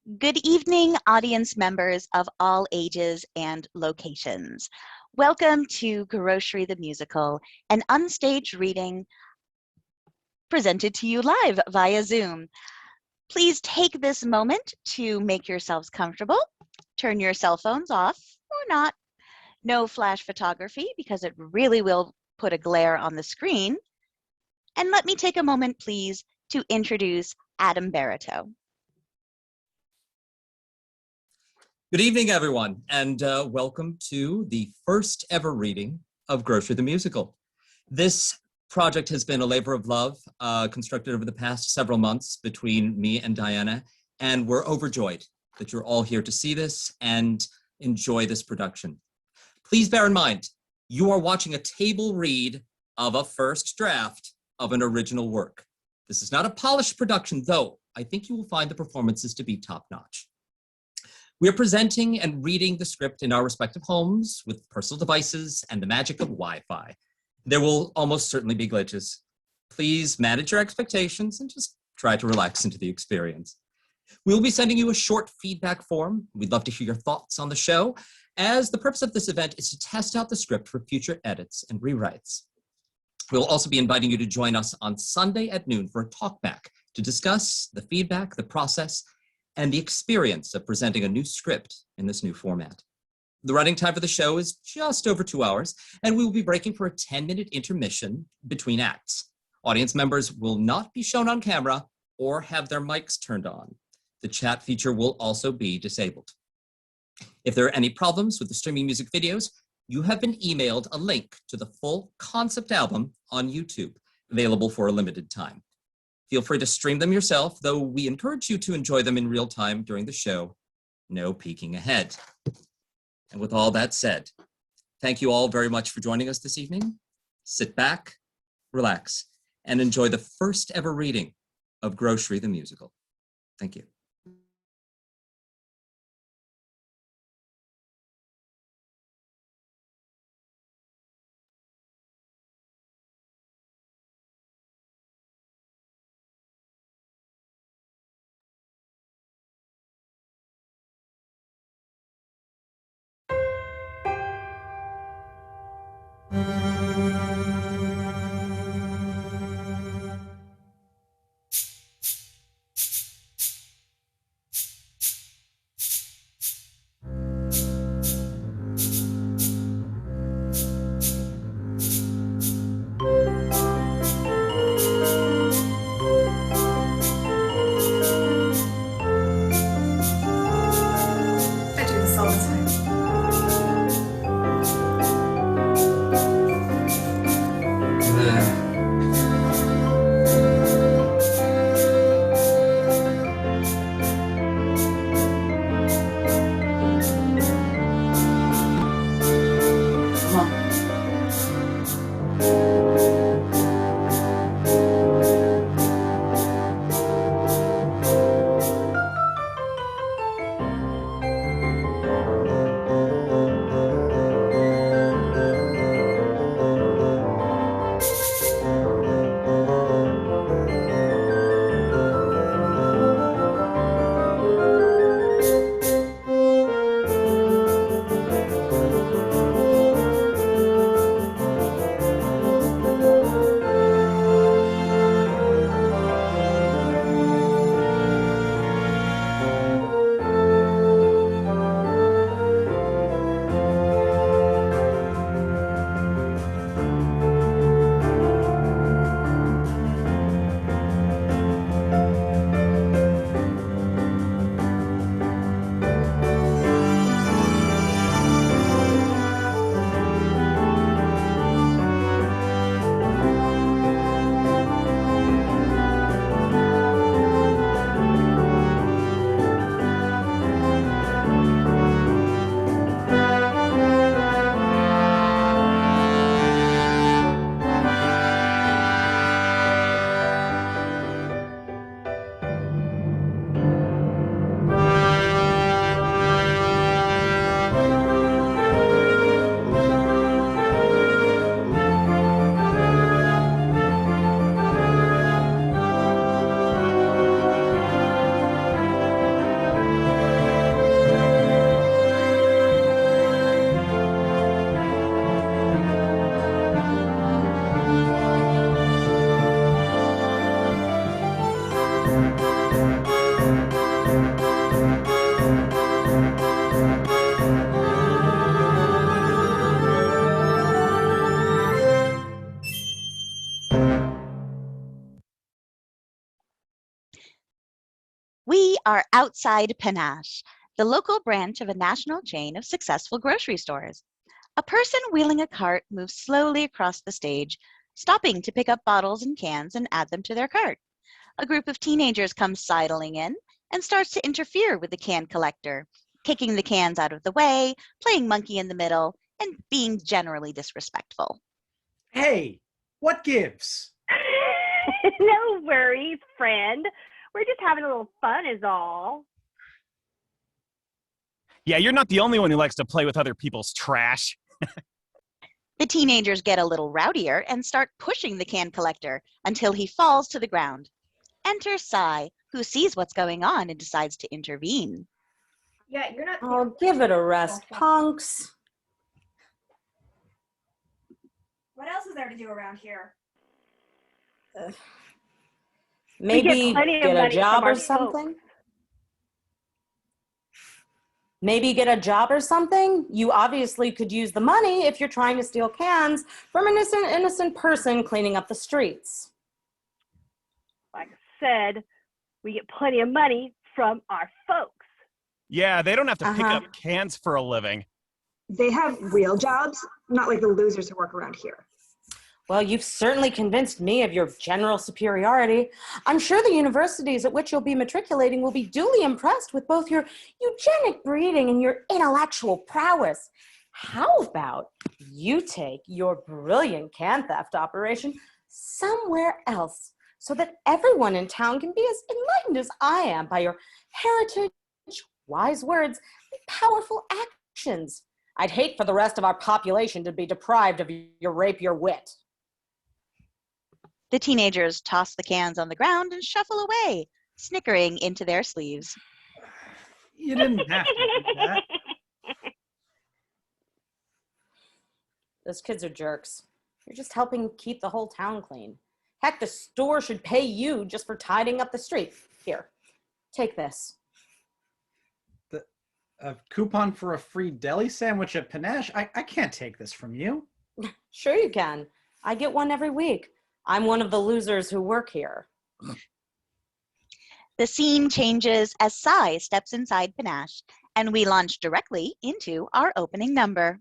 Good evening, audience members of all ages and locations. Welcome to Grocery the Musical, an unstaged reading presented to you live via Zoom. Please take this moment to make yourselves comfortable. Turn your cell phones off or not. No flash photography because it really will put a glare on the screen. And let me take a moment, please, to introduce Adam Baritot. Good evening, everyone, and welcome to the first ever reading of Grocery the Musical. This project has been a labor of love constructed over the past several months between me and Dianna, and we're overjoyed that you're all here to see this and enjoy this production. Please bear in mind, you are watching a table read of a first draft of an original work. This is not a polished production, though I think you will find the performances to be top-notch. We are presenting and reading the script in our respective homes with personal devices and the magic of Wi-Fi. There will almost certainly be glitches. Please manage your expectations and just try to relax into the experience. We'll be sending you a short feedback form. We'd love to hear your thoughts on the show, as the purpose of this event is to test out the script for future edits and rewrites. We'll also be inviting you to join us on Sunday at noon for a talkback to discuss the feedback, the process, and the experience of presenting a new script in this new format. The running time for the show is just over 2 hours, and we will be breaking for a 10-minute intermission between acts. Audience members will not be shown on camera or have their mics turned on. The chat feature will also be disabled. If there are any problems with the streaming music videos, you have been emailed a link to the full concept album on YouTube, available for a limited time. Feel free to stream them yourself, though we encourage you to enjoy them in real time during the show. No peeking ahead. And with all that said, thank you all very much for joining us this evening. Sit back, relax, and enjoy the first ever reading of Grocery the Musical. Thank you. I do this all the time. We are outside Panache, the local branch of a national chain of successful grocery stores. A person wheeling a cart moves slowly across the stage, stopping to pick up bottles and cans and add them to their cart. A group of teenagers comes sidling in and starts to interfere with the can collector, kicking the cans out of the way, playing monkey in the middle, and being generally disrespectful. Hey, what gives? No worries, friend. We're just having a little fun is all. Yeah, you're not the only one who likes to play with other people's trash. The teenagers get a little rowdier and start pushing the can collector until he falls to the ground. Enter Sai, who sees what's going on and decides to intervene. Yeah, you're not. Oh, give it a rest, punks. What else is there to do around here? Maybe plenty of get a money job from our or something. Maybe get a job or something. You obviously could use the money if you're trying to steal cans from an innocent person cleaning up the streets. Like I said, we get plenty of money from our folks. Yeah, they don't have to pick up cans for a living. They have real jobs, not like the losers who work around here. Well, you've certainly convinced me of your general superiority. I'm sure the universities at which you'll be matriculating will be duly impressed with both your eugenic breeding and your intellectual prowess. How about you take your brilliant can theft operation somewhere else so that everyone in town can be as enlightened as I am by your heritage, wise words, and powerful actions? I'd hate for the rest of our population to be deprived of your rapier wit. The teenagers toss the cans on the ground and shuffle away, snickering into their sleeves. You didn't have to do that. Those kids are jerks. You're just helping keep the whole town clean. Heck, the store should pay you just for tidying up the street. Here, take this. A coupon for a free deli sandwich at Panache? I can't take this from you. Sure you can. I get one every week. I'm one of the losers who work here. The scene changes as Sai steps inside Panache, and we launch directly into our opening number.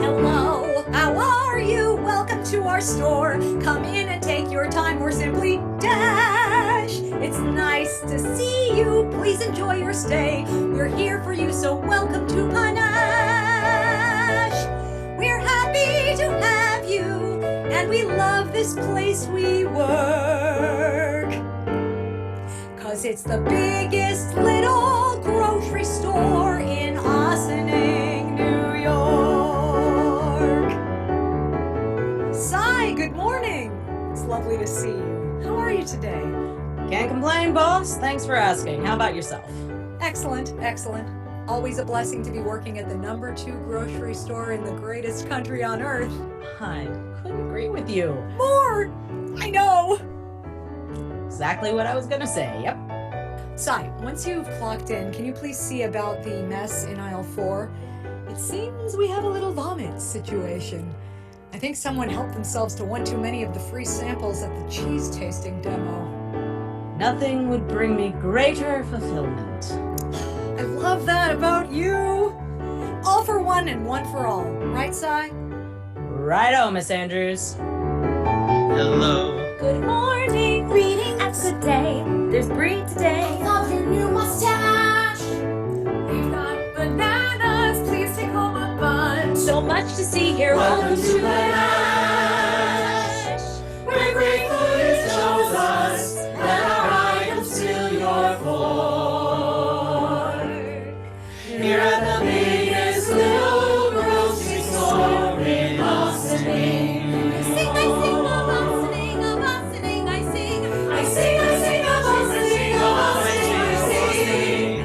Hello, how are you? Welcome to our store. Come in and take your time or simply dash. It's nice to see you. Please enjoy your stay. We're here for you, so welcome to Panache. We're happy to have you, and we love this place we work. 'Cause it's the biggest little grocery store in Ossining, New York. Sai, good morning. It's lovely to see you. How are you today? Can't complain, boss. Thanks for asking. How about yourself? Excellent, excellent. Always a blessing to be working at the #2 grocery store in the greatest country on earth. I couldn't agree with you. More! I know! Exactly what I was gonna say, yep. Sai, once you've clocked in, can you please see about the mess in aisle 4? It seems we have a little vomit situation. I think someone helped themselves to one too many of the free samples at the cheese tasting demo. Nothing would bring me greater fulfillment. I love that about you! All for one and one for all. Right, Sai? Righto, Miss Andrews. Hello. Good morning! Reading a good day. There's Brie today. Love your new mustache! We've got bananas, please take home a bunch. So much to see here. Welcome to Panache. We're grateful you chose us. Let our items fill your fork. Here at the biggest little grocery store in Ossining. I sing of Ossining, of Ossining, I sing. I sing of Ossining, of Ossining, I sing.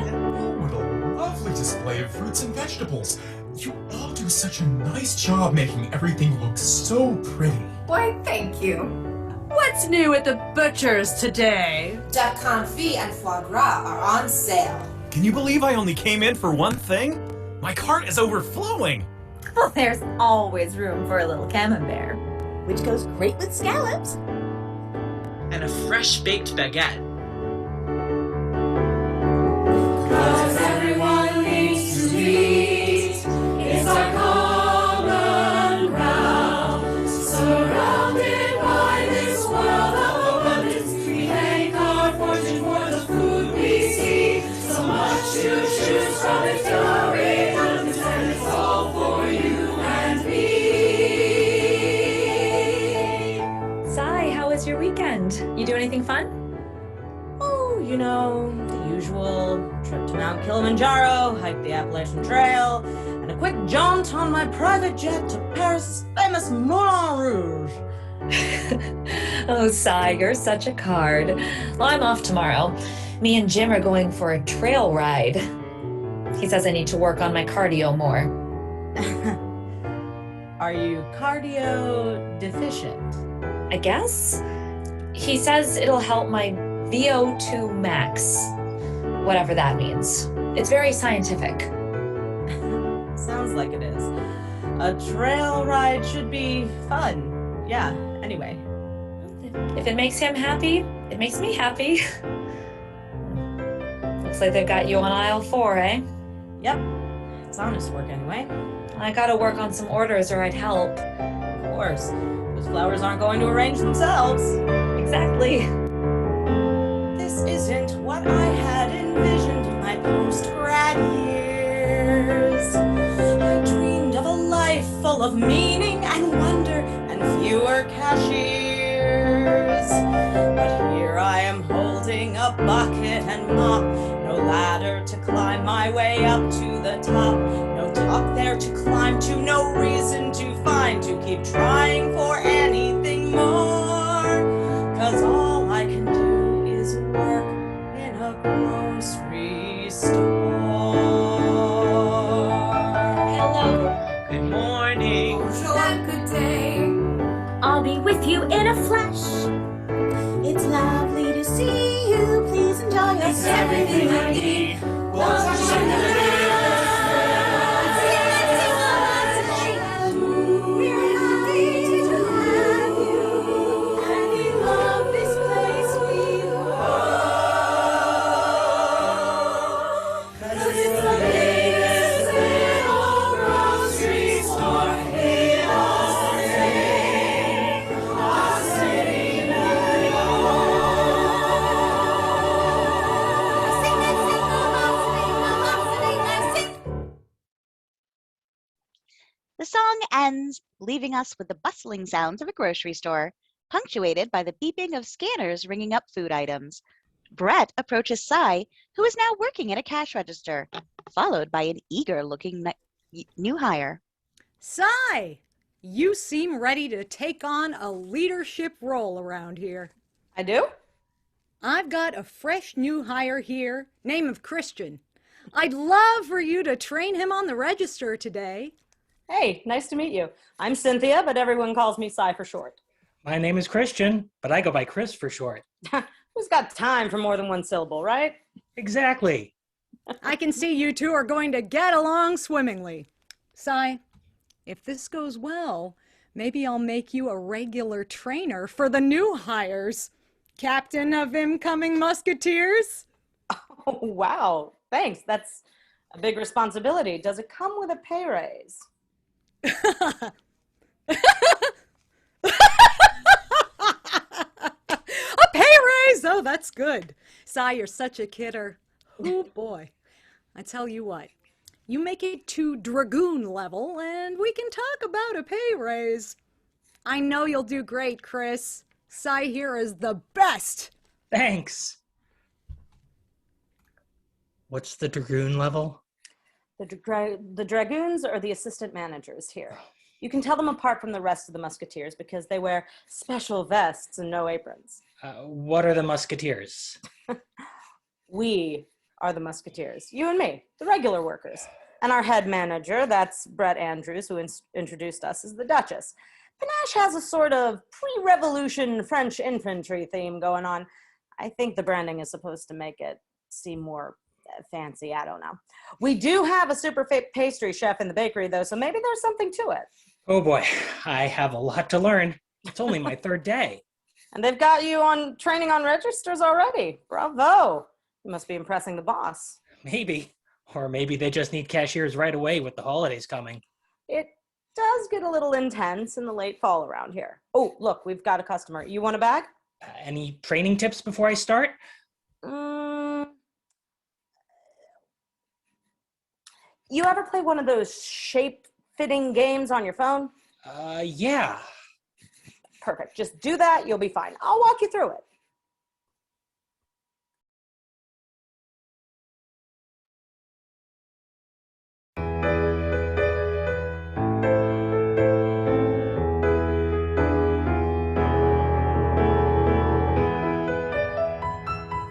What a lovely display of fruits and vegetables. You do such a nice job making everything look so pretty. Why, thank you. What's new at the butcher's today? Duck confit and foie gras are on sale. Can you believe I only came in for one thing? My cart is overflowing. Well, there's always room for a little camembert, which goes great with scallops. And a fresh baked baguette. 'Cause everyone needs to eat. It's our common ground. Surrounded by this world of abundance, we thank our fortune for the food we see. So much to choose from, it's glory, and it's all for you and me. Sai, how was your weekend? You do anything fun? Oh, you know, the usual trip to Mount Kilimanjaro, hike the Appalachian Trail, and a quick jaunt on my private jet to Paris' famous Moulin Rouge. Oh, Sai, you're such a card. Well, I'm off tomorrow. Me and Jim are going for a trail ride. He says I need to work on my cardio more. Are you cardio deficient? I guess? He says it'll help my VO2 max. Whatever that means. It's very scientific. Sounds like it is. A trail ride should be fun. Yeah, anyway. If it makes him happy, it makes me happy. Looks like they've got you on aisle 4, eh? Yep. It's honest work anyway. I gotta work on some orders or I'd help. Of course. Those flowers aren't going to arrange themselves. Exactly. This isn't what I had envisioned in my post-grad years. I dreamed of a life full of meaning and wonder and fewer cashiers. But here I am holding a bucket and mop. No ladder to climb my way up to the top. No top there to climb to, no reason to find. To keep trying for anything more. 'Cause all I can do is work in a grocery store. Hello. Good morning. Bonjour, good day. I'll be with you in a flash. It's lovely to see you. Please enjoy yourself. It's everything I need. We're happy to have you, and we love this place we love. 'Cause it's the biggest little grocery store in all city, New The song ends, leaving us with the bustling sounds of a grocery store, punctuated by the beeping of scanners ringing up food items. Brett approaches Sai, who is now working at a cash register, followed by an eager-looking new hire. Sai, you seem ready to take on a leadership role around here. I do? I've got a fresh new hire here, name of Christian. I'd love for you to train him on the register today. Hey, nice to meet you. I'm Cynthia, but everyone calls me Sai for short. My name is Christian, but I go by Chris for short. Who's got time for more than one syllable, right? Exactly. I can see you two are going to get along swimmingly. Sai, if this goes well, maybe I'll make you a regular trainer for the new hires. Captain of incoming musketeers? Oh, wow. Thanks. That's a big responsibility. Does it come with a pay raise? A pay raise! Oh, that's good. Sai, you're such a kidder. Oh, boy. I tell you what, you make it to Dragoon level and we can talk about a pay raise. I know you'll do great, Chris. Sai here is the best. Thanks. What's the Dragoon level? The Dragoons are the assistant managers here. You can tell them apart from the rest of the musketeers because they wear special vests and no aprons. What are the musketeers? We are the musketeers. You and me, the regular workers. And our head manager, that's Brett Andrews, who introduced us, is the Duchess. Panache has a sort of pre-revolution French infantry theme going on. I think the branding is supposed to make it seem more fancy. I don't know. We do have a super pastry chef in the bakery, though, so maybe there's something to it. Oh boy, I have a lot to learn. It's only my third day. And they've got you on training on registers already. Bravo. You must be impressing the boss. Maybe. Or maybe they just need cashiers right away with the holidays coming. It does get a little intense in the late fall around here. Oh, look, we've got a customer. You want a bag? Any training tips before I start? You ever play one of those shape-fitting games on your phone? Yeah. Perfect. Just do that. You'll be fine. I'll walk you through it.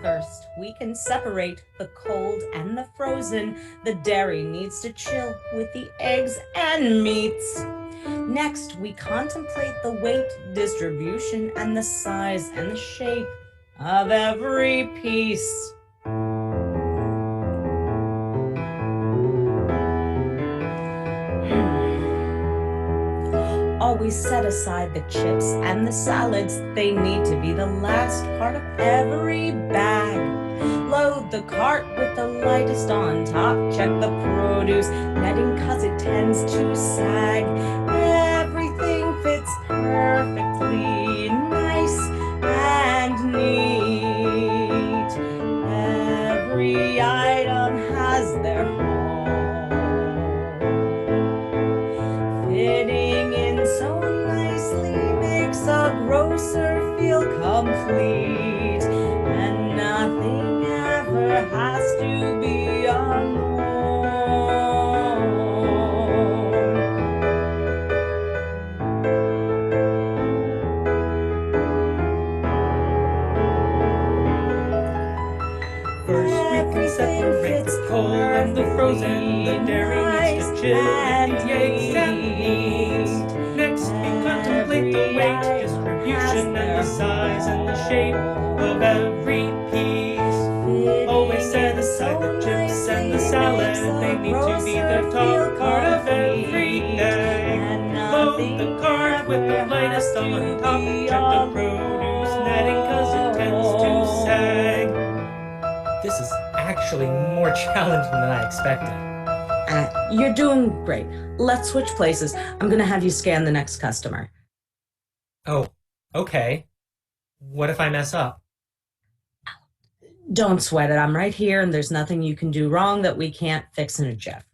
First, we can separate the cold and the frozen. The dairy needs to chill with the eggs and meats. Next, we contemplate the weight distribution and the size and the shape of every piece. Always set aside the chips and the salads. They need to be the last part of every bag. Load the cart with the lightest on top. Check the produce netting cause it tends to sag. Everything fits perfectly nice and neat. Every item has their home. Fitting in so nicely makes a grocer feel complete. And nothing ever has to be alone. First we can separate the cold and the frozen. The dairy needs to chill with the eggs and meats. Next we contemplate the weight distribution and the size and the shape of every piece. Always set aside the chips and the salad. They need to be the top part of every egg. Load the cart with the lightest on top. Check the produce netting cause it tends to sag. This is actually more challenging than I expected. You're doing great. Let's switch places. I'm gonna have you scan the next customer. Oh, okay. What if I mess up? Don't sweat it. I'm right here, and there's nothing you can do wrong that we can't fix in a jiff.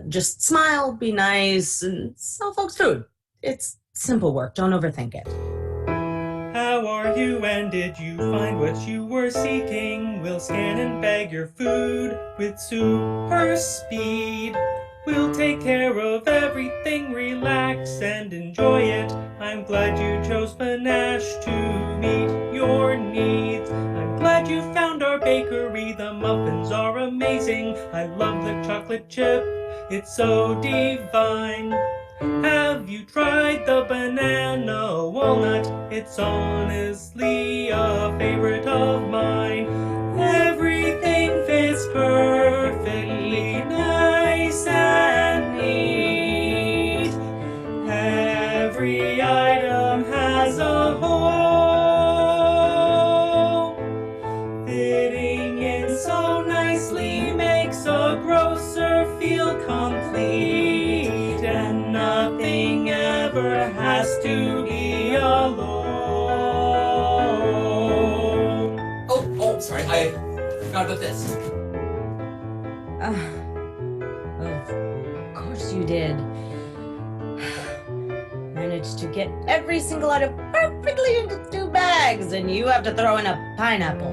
Just smile, be nice, and sell folks food. It's simple work. Don't overthink it. How are you and did you find what you were seeking? We'll scan and bag your food with super speed. We'll take care of everything, relax and enjoy it. I'm glad you chose Panache to meet your needs. I'm glad you found our bakery, the muffins are amazing. I love the chocolate chip, it's so divine. Have you tried the banana walnut? It's honestly a favorite of mine. Everything fits perfectly nice and neat. Every item has a home. Fitting in so nicely makes a grocer feel complete. And nothing ever has to be alone. Oh, sorry, I forgot about this. Of course you did. Managed to get every single item perfectly into 2 bags, and you have to throw in a pineapple.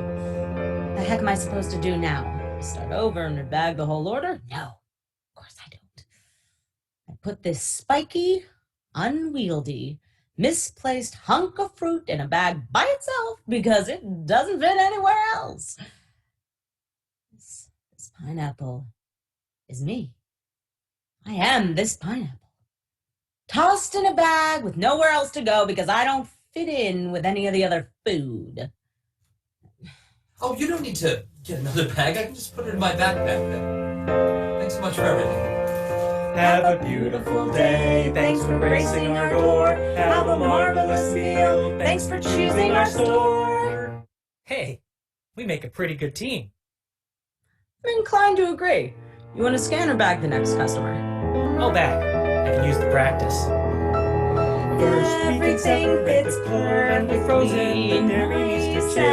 The heck am I supposed to do now? Start over and bag the whole order? No, of course I don't. I put this spiky, unwieldy, misplaced hunk of fruit in a bag by itself because it doesn't fit anywhere else. This pineapple is me. I am this pineapple. Tossed in a bag with nowhere else to go because I don't fit in with any of the other food. Oh, you don't need to get another bag. I can just put it in my backpack then. Thanks so much for everything. Have a beautiful day. Thanks for gracing our door. Have a marvelous meal. Thanks for choosing our store. Hey, we make a pretty good team. I'm inclined to agree. You want to scan or bag the next customer? I'll bag. I can use the practice. First, we can separate the cold and the frozen. The dairy needs to chill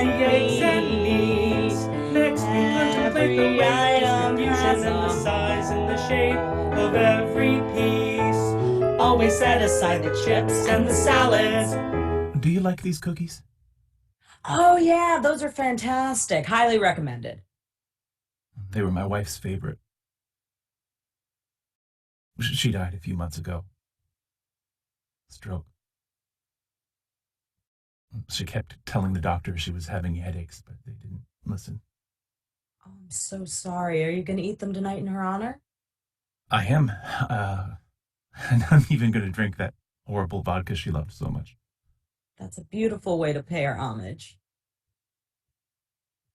with the eggs and meats. Next, we contemplate the weight, distribution, and the size and the shape of every piece. Always set aside the chips and the salads. Do you like these cookies? Oh yeah, those are fantastic. Highly recommended. They were my wife's favorite. She died a few months ago. Stroke. She kept telling the doctor she was having headaches, but they didn't listen. Oh, I'm so sorry. Are you going to eat them tonight in her honor? I am. And I'm even going to drink that horrible vodka she loved so much. That's a beautiful way to pay her homage.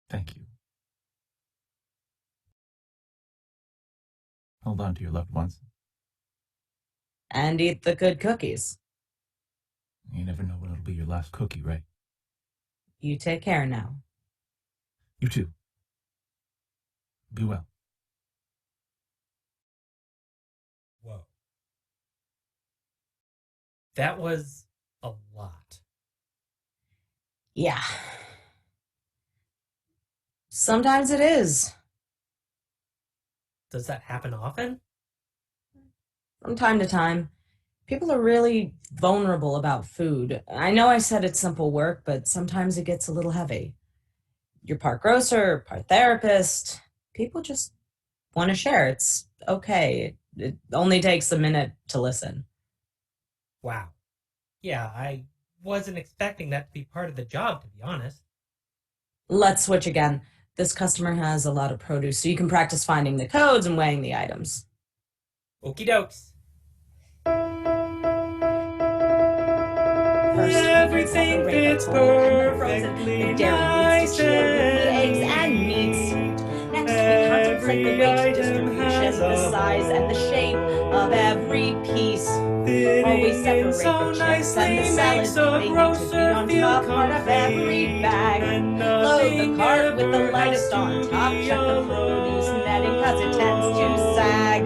Thank you. Hold on to your loved ones. And eat the good cookies. You never know when it'll be your last cookie, right? You take care now. You too. Be well. Whoa. That was a lot. Yeah. Sometimes it is. Does that happen often? From time to time. People are really vulnerable about food. I know I said it's simple work, but sometimes it gets a little heavy. You're part grocer, part therapist. People just want to share. It's okay. It only takes a minute to listen. Wow. Yeah, I wasn't expecting that to be part of the job, to be honest. Let's switch again. This customer has a lot of produce, so you can practice finding the codes and weighing the items. Okie dokes. First, everything fits perfectly nice eggs and meats. Next, we contemplate the weight distribution, the size and the shape of every piece. Always separate the chips and the salads. They need to be on top part of every bag. Load the cart with the lightest on top. Check the produce netting cause it tends to sag.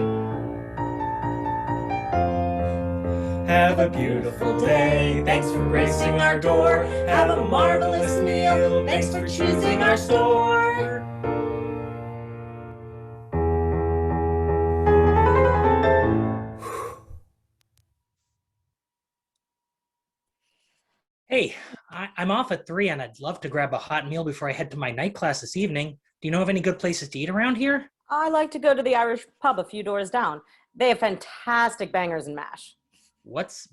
Have a beautiful day. Thanks for gracing our door. Have a marvelous meal. Thanks for choosing our store. Hey, I'm off at 3 and I'd love to grab a hot meal before I head to my night class this evening. Do you know of any good places to eat around here? I like to go to the Irish pub a few doors down. They have fantastic bangers and mash. What's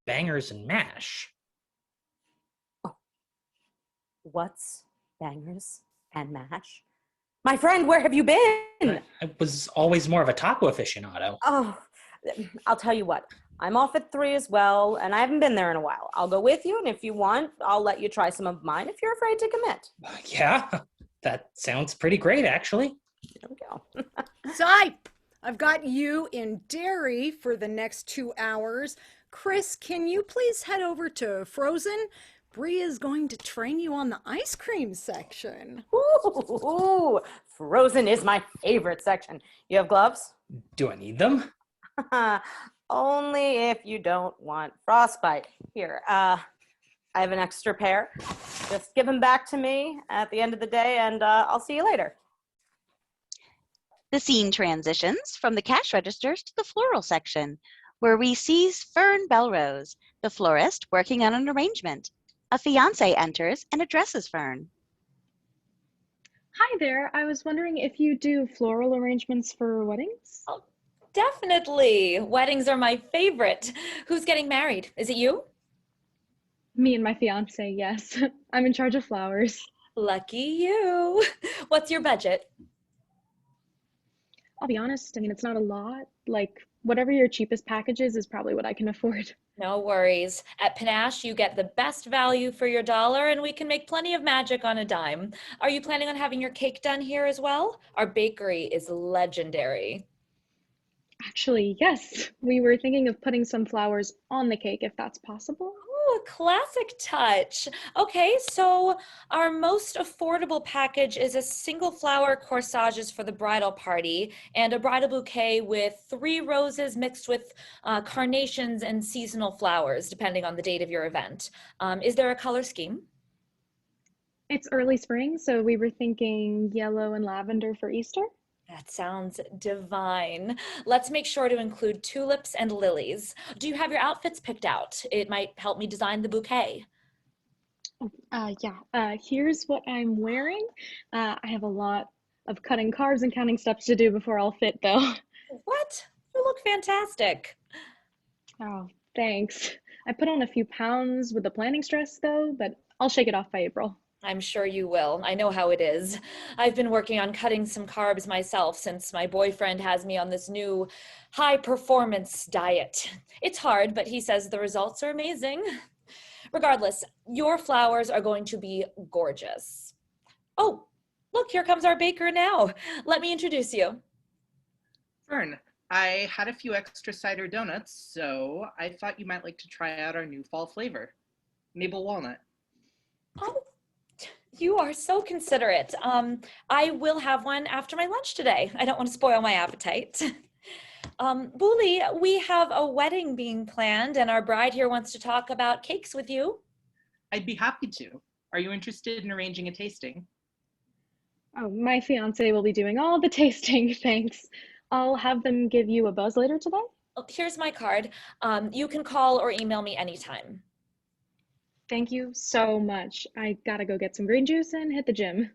bangers and mash? What's bangers and mash? My friend, where have you been? I was always more of a taco aficionado. Oh, I'll tell you what. I'm off at 3 as well, and I haven't been there in a while. I'll go with you, and if you want, I'll let you try some of mine if you're afraid to commit. Yeah, that sounds pretty great, actually. There we go. Sipe! I've got you in Derry for the next 2 hours. Chris, can you please head over to Frozen? Bree is going to train you on the ice cream section. Ooh, Frozen is my favorite section. You have gloves? Do I need them? Only if you don't want frostbite. Here, I have an extra pair. Just give them back to me at the end of the day, and I'll see you later. The scene transitions from the cash registers to the floral section, where we see Fern Belrose, the florist, working on an arrangement. A fiancé enters and addresses Fern. Hi there. I was wondering if you do floral arrangements for weddings? Oh, definitely. Weddings are my favorite. Who's getting married? Is it you? Me and my fiance, yes. I'm in charge of flowers. Lucky you. What's your budget? I'll be honest, I mean, it's not a lot. Like, whatever your cheapest package is probably what I can afford. No worries. At Panache, you get the best value for your dollar, and we can make plenty of magic on a dime. Are you planning on having your cake done here as well? Our bakery is legendary. Actually, yes. We were thinking of putting some flowers on the cake if that's possible. Oh, a classic touch. Okay, so our most affordable package is a single flower corsages for the bridal party and a bridal bouquet with 3 roses mixed with carnations and seasonal flowers, depending on the date of your event. Is there a color scheme? It's early spring, so we were thinking yellow and lavender for Easter. That sounds divine. Let's make sure to include tulips and lilies. Do you have your outfits picked out? It might help me design the bouquet. Yeah. Here's what I'm wearing. I have a lot of cutting cards and counting steps to do before I'll fit, though. What? You look fantastic. Oh, thanks. I put on a few pounds with the planning stress, though, but I'll shake it off by April. I'm sure you will. I know how it is. I've been working on cutting some carbs myself since my boyfriend has me on this new high-performance diet. It's hard, but he says the results are amazing. Regardless, your flowers are going to be gorgeous. Oh, look, here comes our baker now. Let me introduce you. Fern, I had a few extra cider donuts, so I thought you might like to try out our new fall flavor, maple walnut. Oh, you are so considerate. I will have one after my lunch today. I don't want to spoil my appetite. Booley, we have a wedding being planned and our bride here wants to talk about cakes with you. I'd be happy to. Are you interested in arranging a tasting? Oh, my fiance will be doing all the tasting, thanks. I'll have them give you a buzz later today. Oh, here's my card. You can call or email me anytime. Thank you so much. I gotta go get some green juice and hit the gym.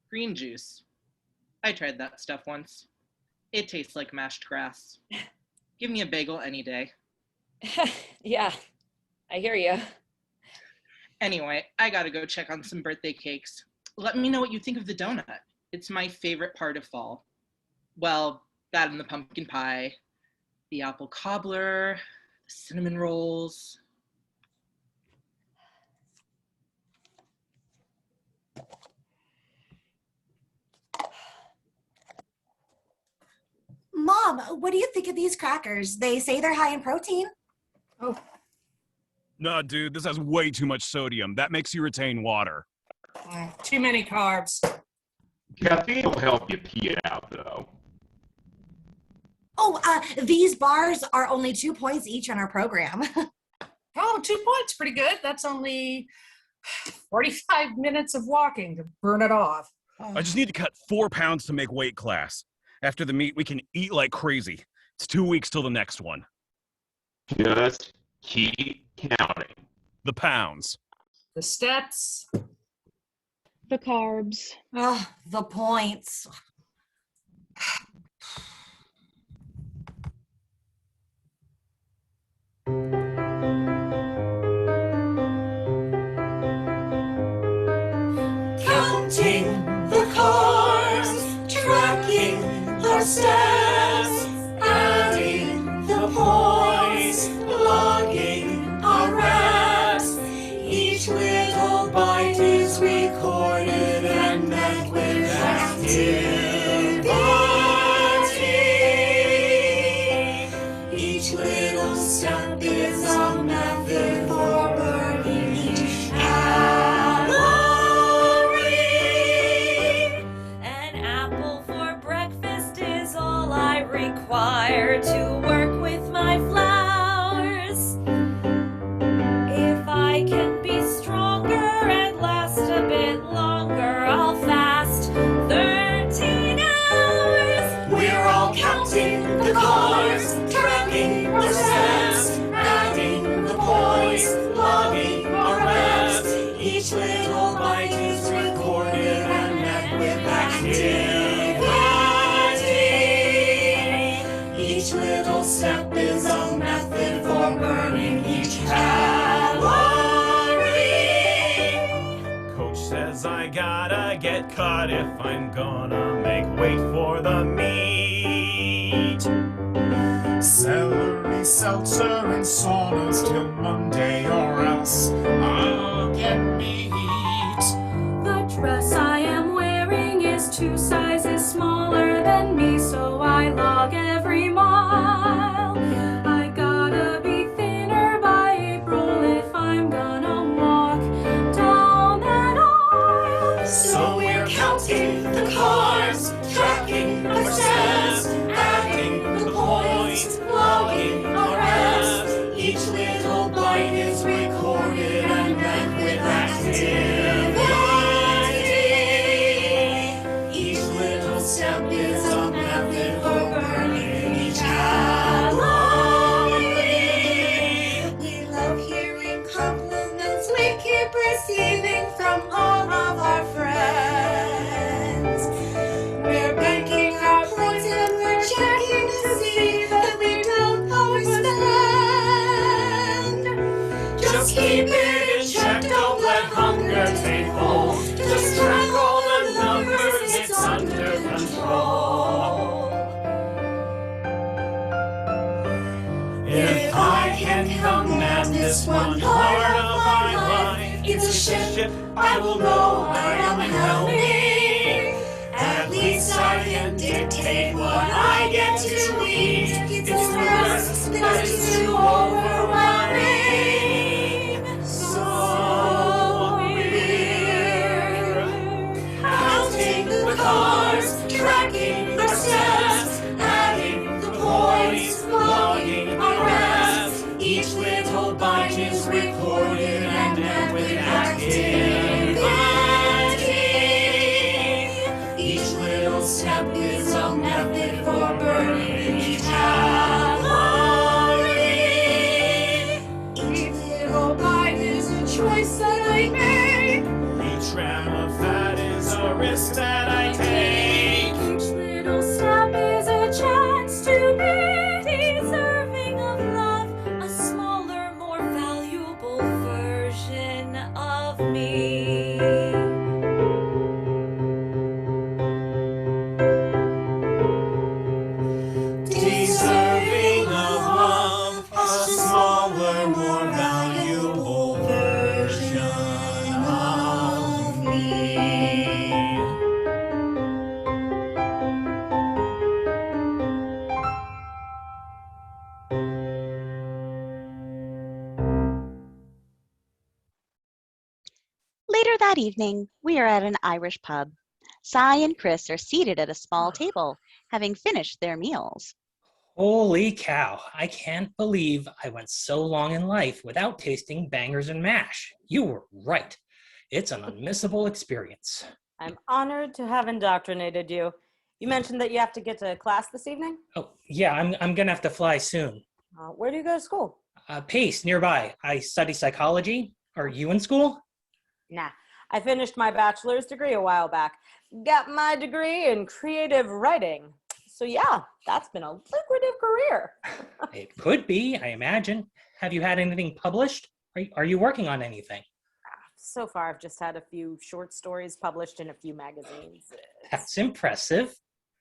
Green juice. I tried that stuff once. It tastes like mashed grass. Give me a bagel any day. Yeah, I hear you. Anyway, I gotta go check on some birthday cakes. Let me know what you think of the donut. It's my favorite part of fall. Well, that and the pumpkin pie, the apple cobbler, the cinnamon rolls. Mom, what do you think of these crackers? They say they're high in protein. Oh. No, dude, this has way too much sodium. That makes you retain water. Too many carbs. Caffeine will help you pee it out, though. Oh, these bars are only 2 points each on our program. Oh, 2 points, pretty good. That's only 45 minutes of walking to burn it off. I just need to cut 4 pounds to make weight class. After the meet, we can eat like crazy. It's 2 weeks till the next one. Just keep counting. The pounds. The steps. The carbs. Ugh, the points. Counting the carbs, tracking our steps, adding the points, logging our reps. Each little bite is recorded and met with activity. Each little step is a method for burning each calorie. An apple for breakfast is all I require to work with my flowers. If I can be stronger and last a bit longer, I'll fast 13 hours. We're all counting the carbs, tracking our steps, adding the points, logging our reps. Each little bite is recorded and met with activity. Each little step is a method for burning each calorie. Coach says I gotta get caught if I'm gonna make weight for the meat. Celery, seltzer, and saunas till Monday, or else I'll get meat. The dress I am wearing is 2 sizes smaller than me, so I log every mile. I gotta be thinner by April if I'm gonna walk down that aisle. So we're counting the carbs, tracking our steps, adding the points, logging our reps. Each little bite is recorded and then with activity. Each little step is a method for burning each calorie. We love hearing compliments we keep receiving from all of our friends. We're banking our points and we're checking to see that we don't overspend. Just keep it in check, don't let hunger take hold. Just track all the numbers, it's under control. If I can come this one part of my life, it's a ship, I will know I am helming. At least I can dictate what I get to eat. It's the rest that is too overwhelming. So we're counting the cars, tracking our steps, adding the points, logging our reps. Each little bite is recorded and then with activity. Each little step is a method for burning each calorie. Each little bite is a choice that I make. Each gram of fat is a risk that I take. Each little step is a chance to be deserving of love, a smaller, more valuable version of me. Deserving of love, a smaller, more valuable version of me. Later that evening, we are at an Irish pub. Cy and Chris are seated at a small table, having finished their meals. Holy cow, I can't believe I went so long in life without tasting bangers and mash. You were right. It's an unmissable experience. I'm honored to have indoctrinated you. You mentioned that you have to get to class this evening? Oh, yeah, I'm gonna have to fly soon. Where do you go to school? Pace, nearby. I study psychology. Are you in school? Nah, I finished my bachelor's degree a while back. Got my degree in creative writing. So yeah, that's been a lucrative career. It could be, I imagine. Have you had anything published? Are you working on anything? So far, I've just had a few short stories published in a few magazines. That's impressive.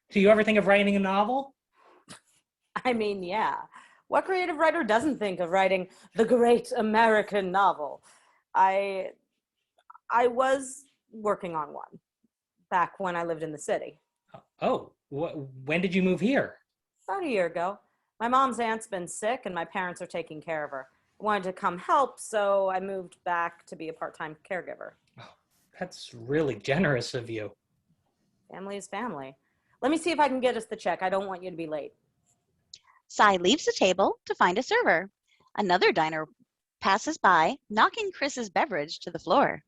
Do you ever think of writing a novel? I mean, yeah. What creative writer doesn't think of writing the great American novel? I was working on one back when I lived in the city. Oh, when did you move here? About a year ago. My mom's aunt's been sick and my parents are taking care of her. I wanted to come help, so I moved back to be a part-time caregiver. That's really generous of you. Family is family. Let me see if I can get us the check. I don't want you to be late. Cy leaves the table to find a server. Another diner passes by, knocking Chris's beverage to the floor.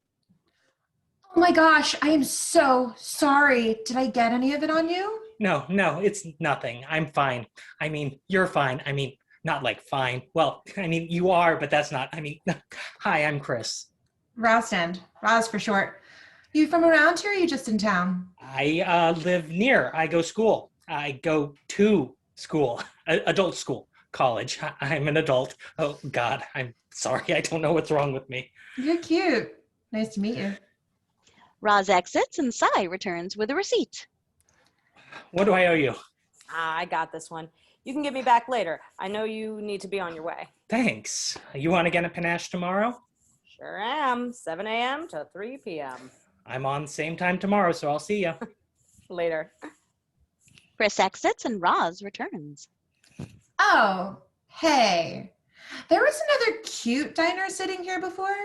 Oh my gosh, I am so sorry. Did I get any of it on you? No, it's nothing. I'm fine. I mean, you're fine. I mean, not like fine. Well, I mean, you are, but that's not, I mean, hi, I'm Chris. Rosstand. Roz for short. You from around here or you just in town? I live near. I go school. I go to school, adult school, college. I'm an adult. Oh, God, I'm sorry. I don't know what's wrong with me. You're cute. Nice to meet you. Roz exits and Cy returns with a receipt. What do I owe you? I got this one. You can give me back later. I know you need to be on your way. Thanks. You want to get a panache tomorrow? Sure am. 7 a.m. to 3 p.m. I'm on same time tomorrow, so I'll see you. Later. Chris exits and Roz returns. Oh, hey. There was another cute diner sitting here before.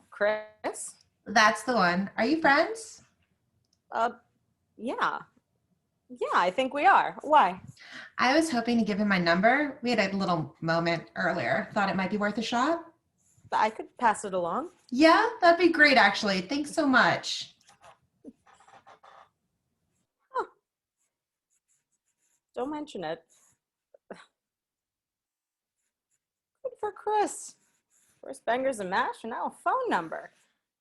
Chris? That's the one. Are you friends? Yeah. Yeah, I think we are. Why? I was hoping to give him my number. We had a little moment earlier. Thought it might be worth a shot. I could pass it along. Yeah, that'd be great, actually. Thanks so much. Huh. Don't mention it. Good for Chris. First bangers and mash, and now a phone number.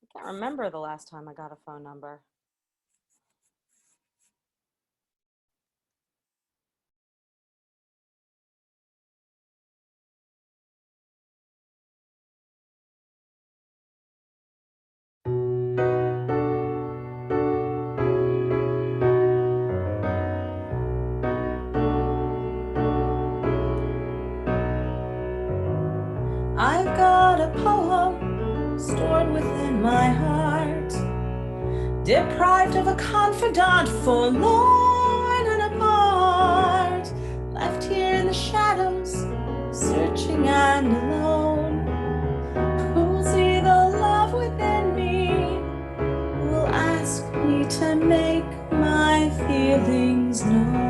I can't remember the last time I got a phone number. I've got a poem stored within my heart, deprived of a confidant, forlorn and apart, left here in the shadows, searching and alone. Who'll see the love within me? Who'll ask me to make my feelings known?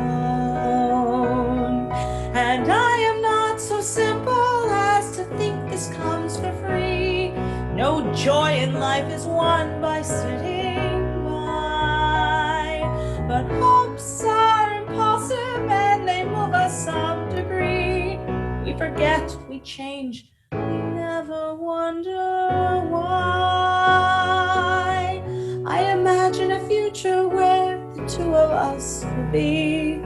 And I am not so simple as to think this comes for free. No joy in life is won by sitting by, but hopes are impulsive and they move us some degree. We forget, we change, we never wonder why. I imagine a future where the two of us will be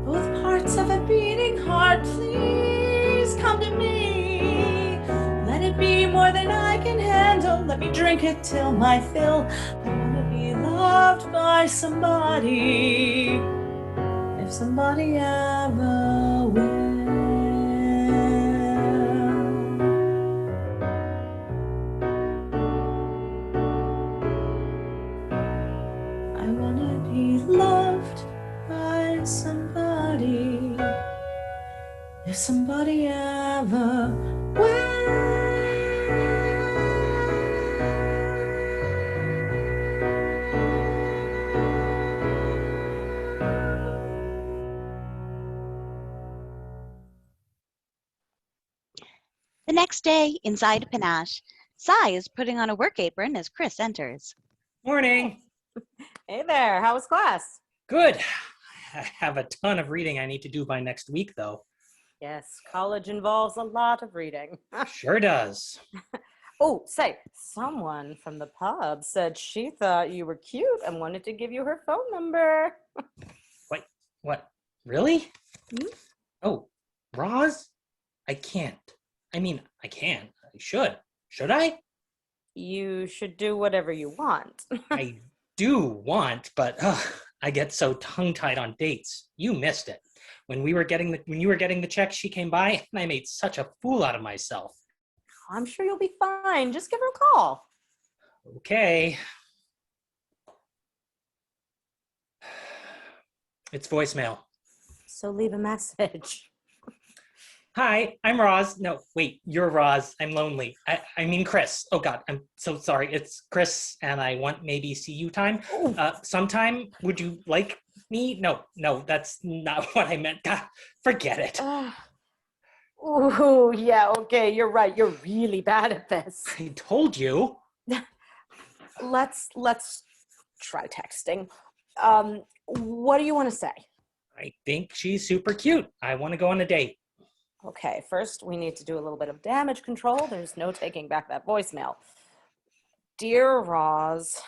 both parts of a beating heart. Please come to me. Let it be more than I can handle. Let me drink it till my fill. I want to be loved by somebody, if somebody ever will. I want to be loved by somebody, if somebody ever will. The next day, inside a panache, Cy is putting on a work apron as Chris enters. Morning. Hey there, how was class? Good. I have a ton of reading I need to do by next week, though. Yes, college involves a lot of reading. Sure does. Oh, say, someone from the pub said she thought you were cute and wanted to give you her phone number. Wait, what? Really? Hmm? Oh, Roz? I can't. I mean, I can. I should. Should I? You should do whatever you want. I do want, but I get so tongue-tied on dates. You missed it. When you were getting the check, she came by, and I made such a fool out of myself. I'm sure you'll be fine. Just give her a call. Okay. It's voicemail. So leave a message. Hi, I'm Roz. No, wait, you're Roz. I'm lonely. I mean Chris. Oh God, I'm so sorry. It's Chris, and I want maybe see you time. Sometime. Would you like me? No, that's not what I meant. God, forget it. Ooh, yeah, okay, you're right. You're really bad at this. I told you. Let's try texting. What do you want to say? I think she's super cute. I want to go on a date. Okay, first we need to do a little bit of damage control. There's no taking back that voicemail. Dear Roz,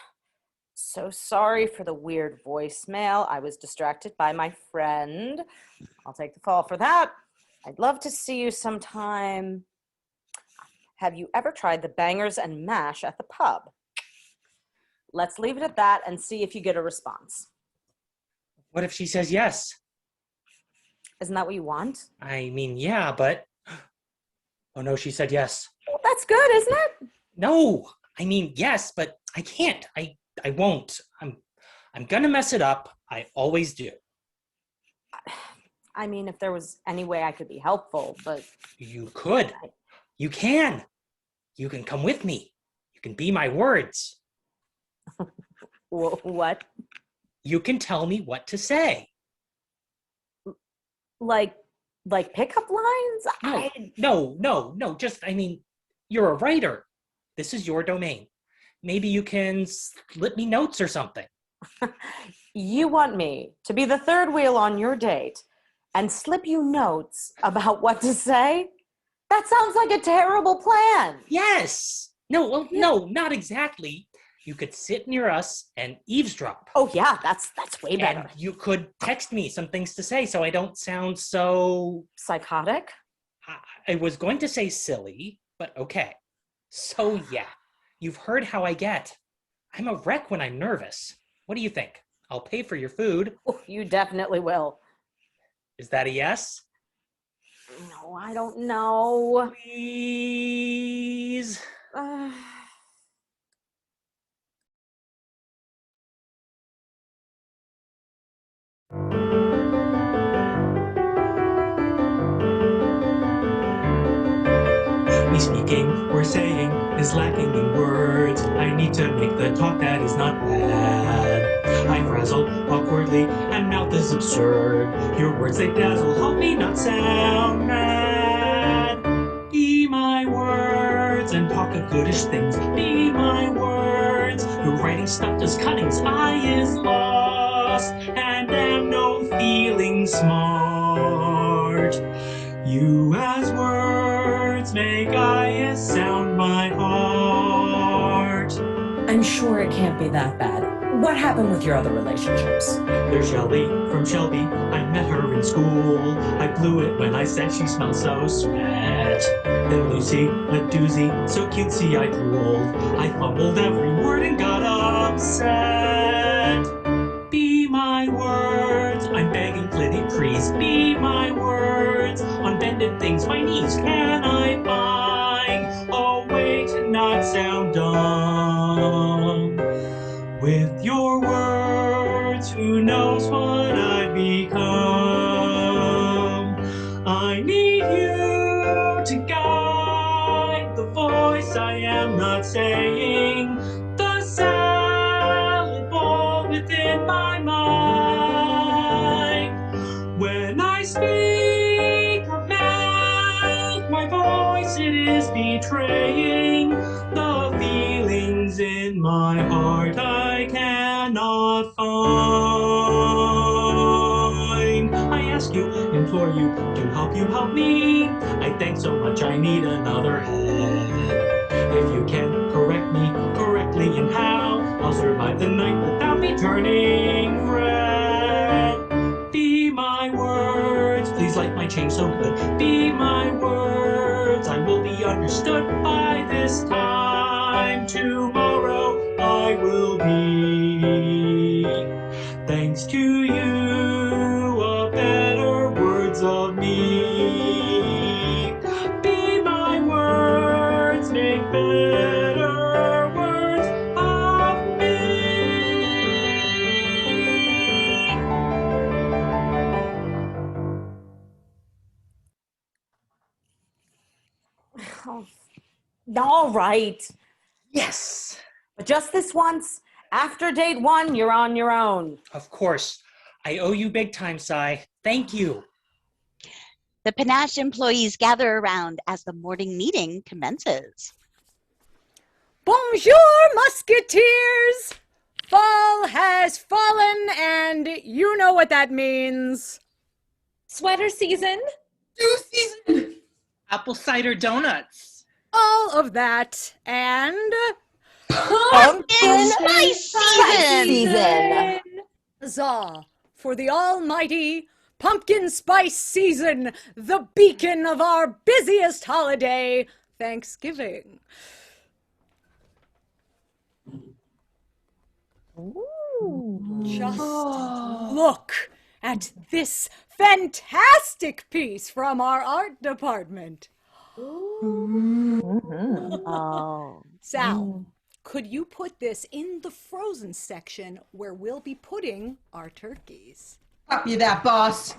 so sorry for the weird voicemail. I was distracted by my friend. I'll take the fall for that. I'd love to see you sometime. Have you ever tried the bangers and mash at the pub? Let's leave it at that and see if you get a response. What if she says yes? Isn't that what you want? I mean, yeah, but... Oh no, she said yes. Well, that's good, isn't it? No, I mean, yes, but I can't. I won't. I'm gonna mess it up. I always do. I mean, if there was any way I could be helpful, but... You could. You can. You can come with me. You can be my words. What? You can tell me what to say. Like pickup lines? No. Just, I mean, you're a writer. This is your domain. Maybe you can slip me notes or something. You want me to be the third wheel on your date and slip you notes about what to say? That sounds like a terrible plan. Yes. No, not exactly. You could sit near us and eavesdrop. Oh yeah, that's way better. And you could text me some things to say so I don't sound so... Psychotic? I was going to say silly, but okay. So yeah, you've heard how I get. I'm a wreck when I'm nervous. What do you think? I'll pay for your food. Oh, you definitely will. Is that a yes? No, I don't know. Please. Me speaking or saying is lacking in words. I need to make the talk that is not bad. I frazzle awkwardly and mouth is absurd. Your words they dazzle, help me not sound mad. Be my words and talk of goodish things. Be my words. Your writing stuff does cunning's eye is lost, and am no feeling smart. You as words make I sound my heart. I'm sure it can't be that bad. What happened with your other relationships? There's Shelby from Shelby. I met her in school. I blew it when I said she smelled so sweat. Then Lucy, a doozy, so cutesy I drooled. I fumbled every word and got upset. Be my words. I'm begging flitting trees. Be my words. On bended things my knees can I find a way to not sound dumb. With your words, who knows what I'd become? I need you to guide the voice I am not saying, the salad bowl within my mind. When I speak of mouth, my voice it is betraying the feelings in my heart I cannot find. I ask you, implore you, to help me. I think so much I need another head. If you can correct me correctly in how, I'll survive the night without me turning red. Be my words, please like my change so good. Be my words, I will be understood by this time. Tomorrow I will be, thanks to you, a better words of me. Be my words, make better words of me. All right. Yes. But just this once. After date 1, you're on your own. Of course. I owe you big time, Sai. Thank you. The Panache employees gather around as the morning meeting commences. Bonjour, musketeers! Fall has fallen, and you know what that means. Sweater season? Dew season! Apple cider donuts. All of that, and... Pumpkin spice season! Huzzah for the almighty pumpkin spice season, the beacon of our busiest holiday, Thanksgiving. Just look at this fantastic piece from our art department. Oh. Sal, could you put this in the frozen section where we'll be putting our turkeys? Copy that, boss.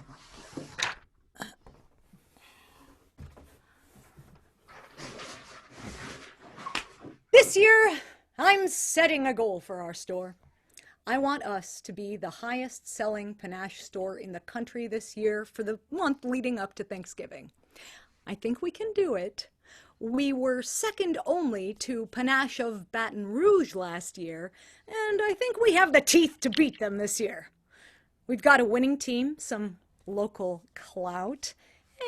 This year, I'm setting a goal for our store. I want us to be the highest selling panache store in the country this year for the month leading up to Thanksgiving. I think we can do it. We were second only to Panache of Baton Rouge last year, and I think we have the teeth to beat them this year. We've got a winning team, some local clout,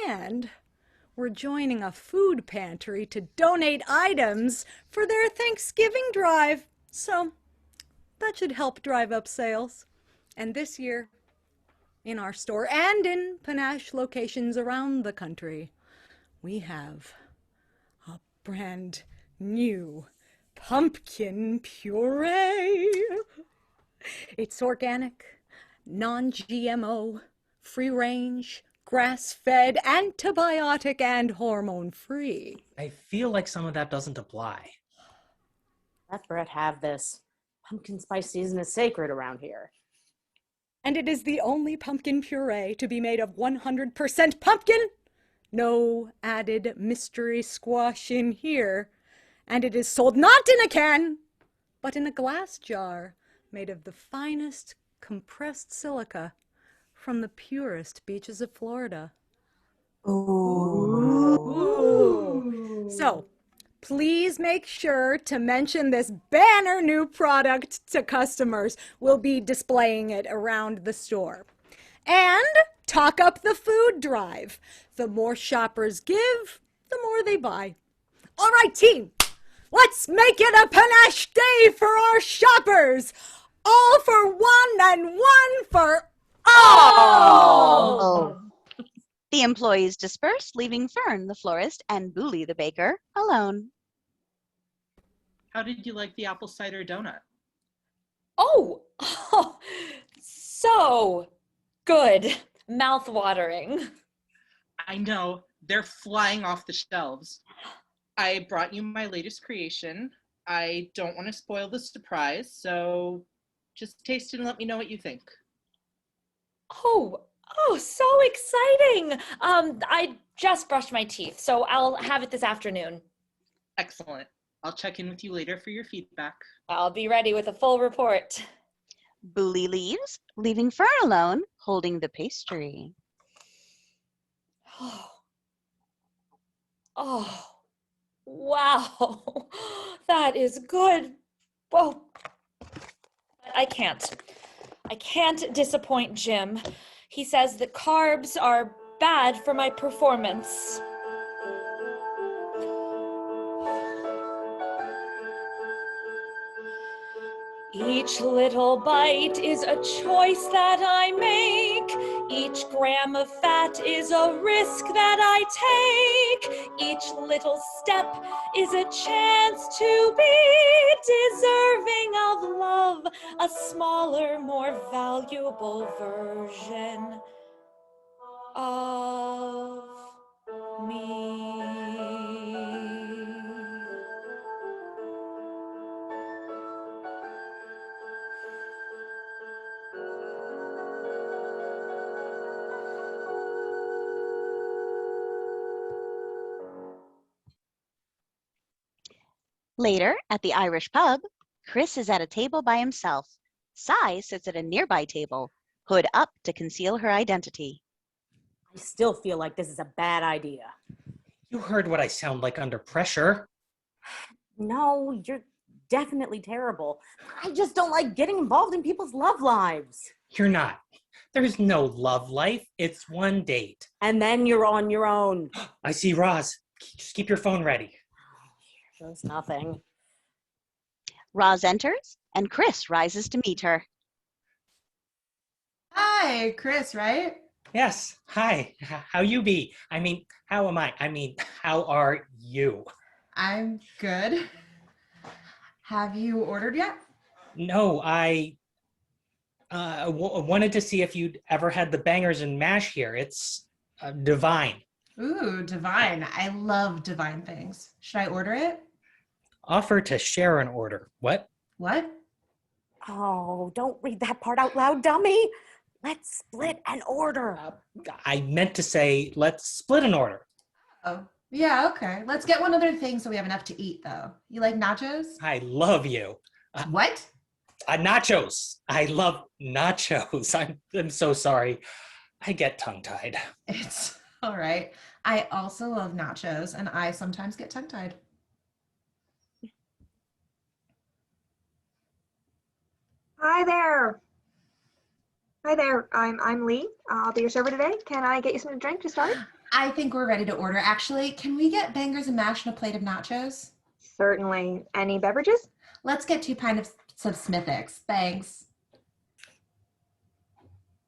and we're joining a food pantry to donate items for their Thanksgiving drive. So that should help drive up sales. And this year, in our store and in Panache locations around the country, we have a brand new pumpkin puree. It's organic, non-GMO, free-range, grass-fed, antibiotic, and hormone-free. I feel like some of that doesn't apply. Let Brett have this. Pumpkin spice season is sacred around here. And it is the only pumpkin puree to be made of 100% pumpkin. No added mystery squash in here. And it is sold not in a can, but in a glass jar made of the finest compressed silica from the purest beaches of Florida. Ooh. So, please make sure to mention this banner new product to customers. We'll be displaying it around the store. And talk up the food drive. The more shoppers give, the more they buy. All right, team, let's make it a panache day for our shoppers. All for one and one for all. Oh. The employees dispersed, leaving Fern, the florist, and Booley, the baker, alone. How did you like the apple cider donut? Oh, so good. Mouth-watering. I know, they're flying off the shelves. I brought you my latest creation. I don't want to spoil the surprise, so just taste it and let me know what you think. Oh, so exciting. I just brushed my teeth, so I'll have it this afternoon. Excellent. I'll check in with you later for your feedback. I'll be ready with a full report. Booley leaves, leaving Fern alone, holding the pastry. Oh, wow. That is good. Whoa. I can't disappoint Jim. He says that carbs are bad for my performance. Each little bite is a choice that I make. Each gram of fat is a risk that I take. Each little step is a chance to be deserving of love, a smaller, more valuable version of me. Later, at the Irish pub, Chris is at a table by himself. Cy sits at a nearby table, hood up to conceal her identity. I still feel like this is a bad idea. You heard what I sound like under pressure. No, you're definitely terrible. I just don't like getting involved in people's love lives. You're not. There's no love life. It's one date. And then you're on your own. I see Roz. Just keep your phone ready. Shows nothing. Roz enters, and Chris rises to meet her. Hi, Chris, right? Yes. Hi. How you be? I mean, how am I? I mean, how are you? I'm good. Have you ordered yet? No, I wanted to see if you'd ever had the bangers and mash here. It's divine. Ooh, divine. I love divine things. Should I order it? Offer to share an order. What? What? Oh, don't read that part out loud, dummy. Let's split an order. I meant to say, let's split an order. Oh, yeah, okay. Let's get one other thing so we have enough to eat, though. You like nachos? I love you. What? Nachos. I love nachos. I'm so sorry. I get tongue-tied. It's all right. I also love nachos, and I sometimes get tongue-tied. Hi there. Hi there. I'm Lee. I'll be your server today. Can I get you something to drink to start? I think we're ready to order. Actually, can we get bangers and mash and a plate of nachos? Certainly. Any beverages? Let's get 2 pints of Smithix. Thanks.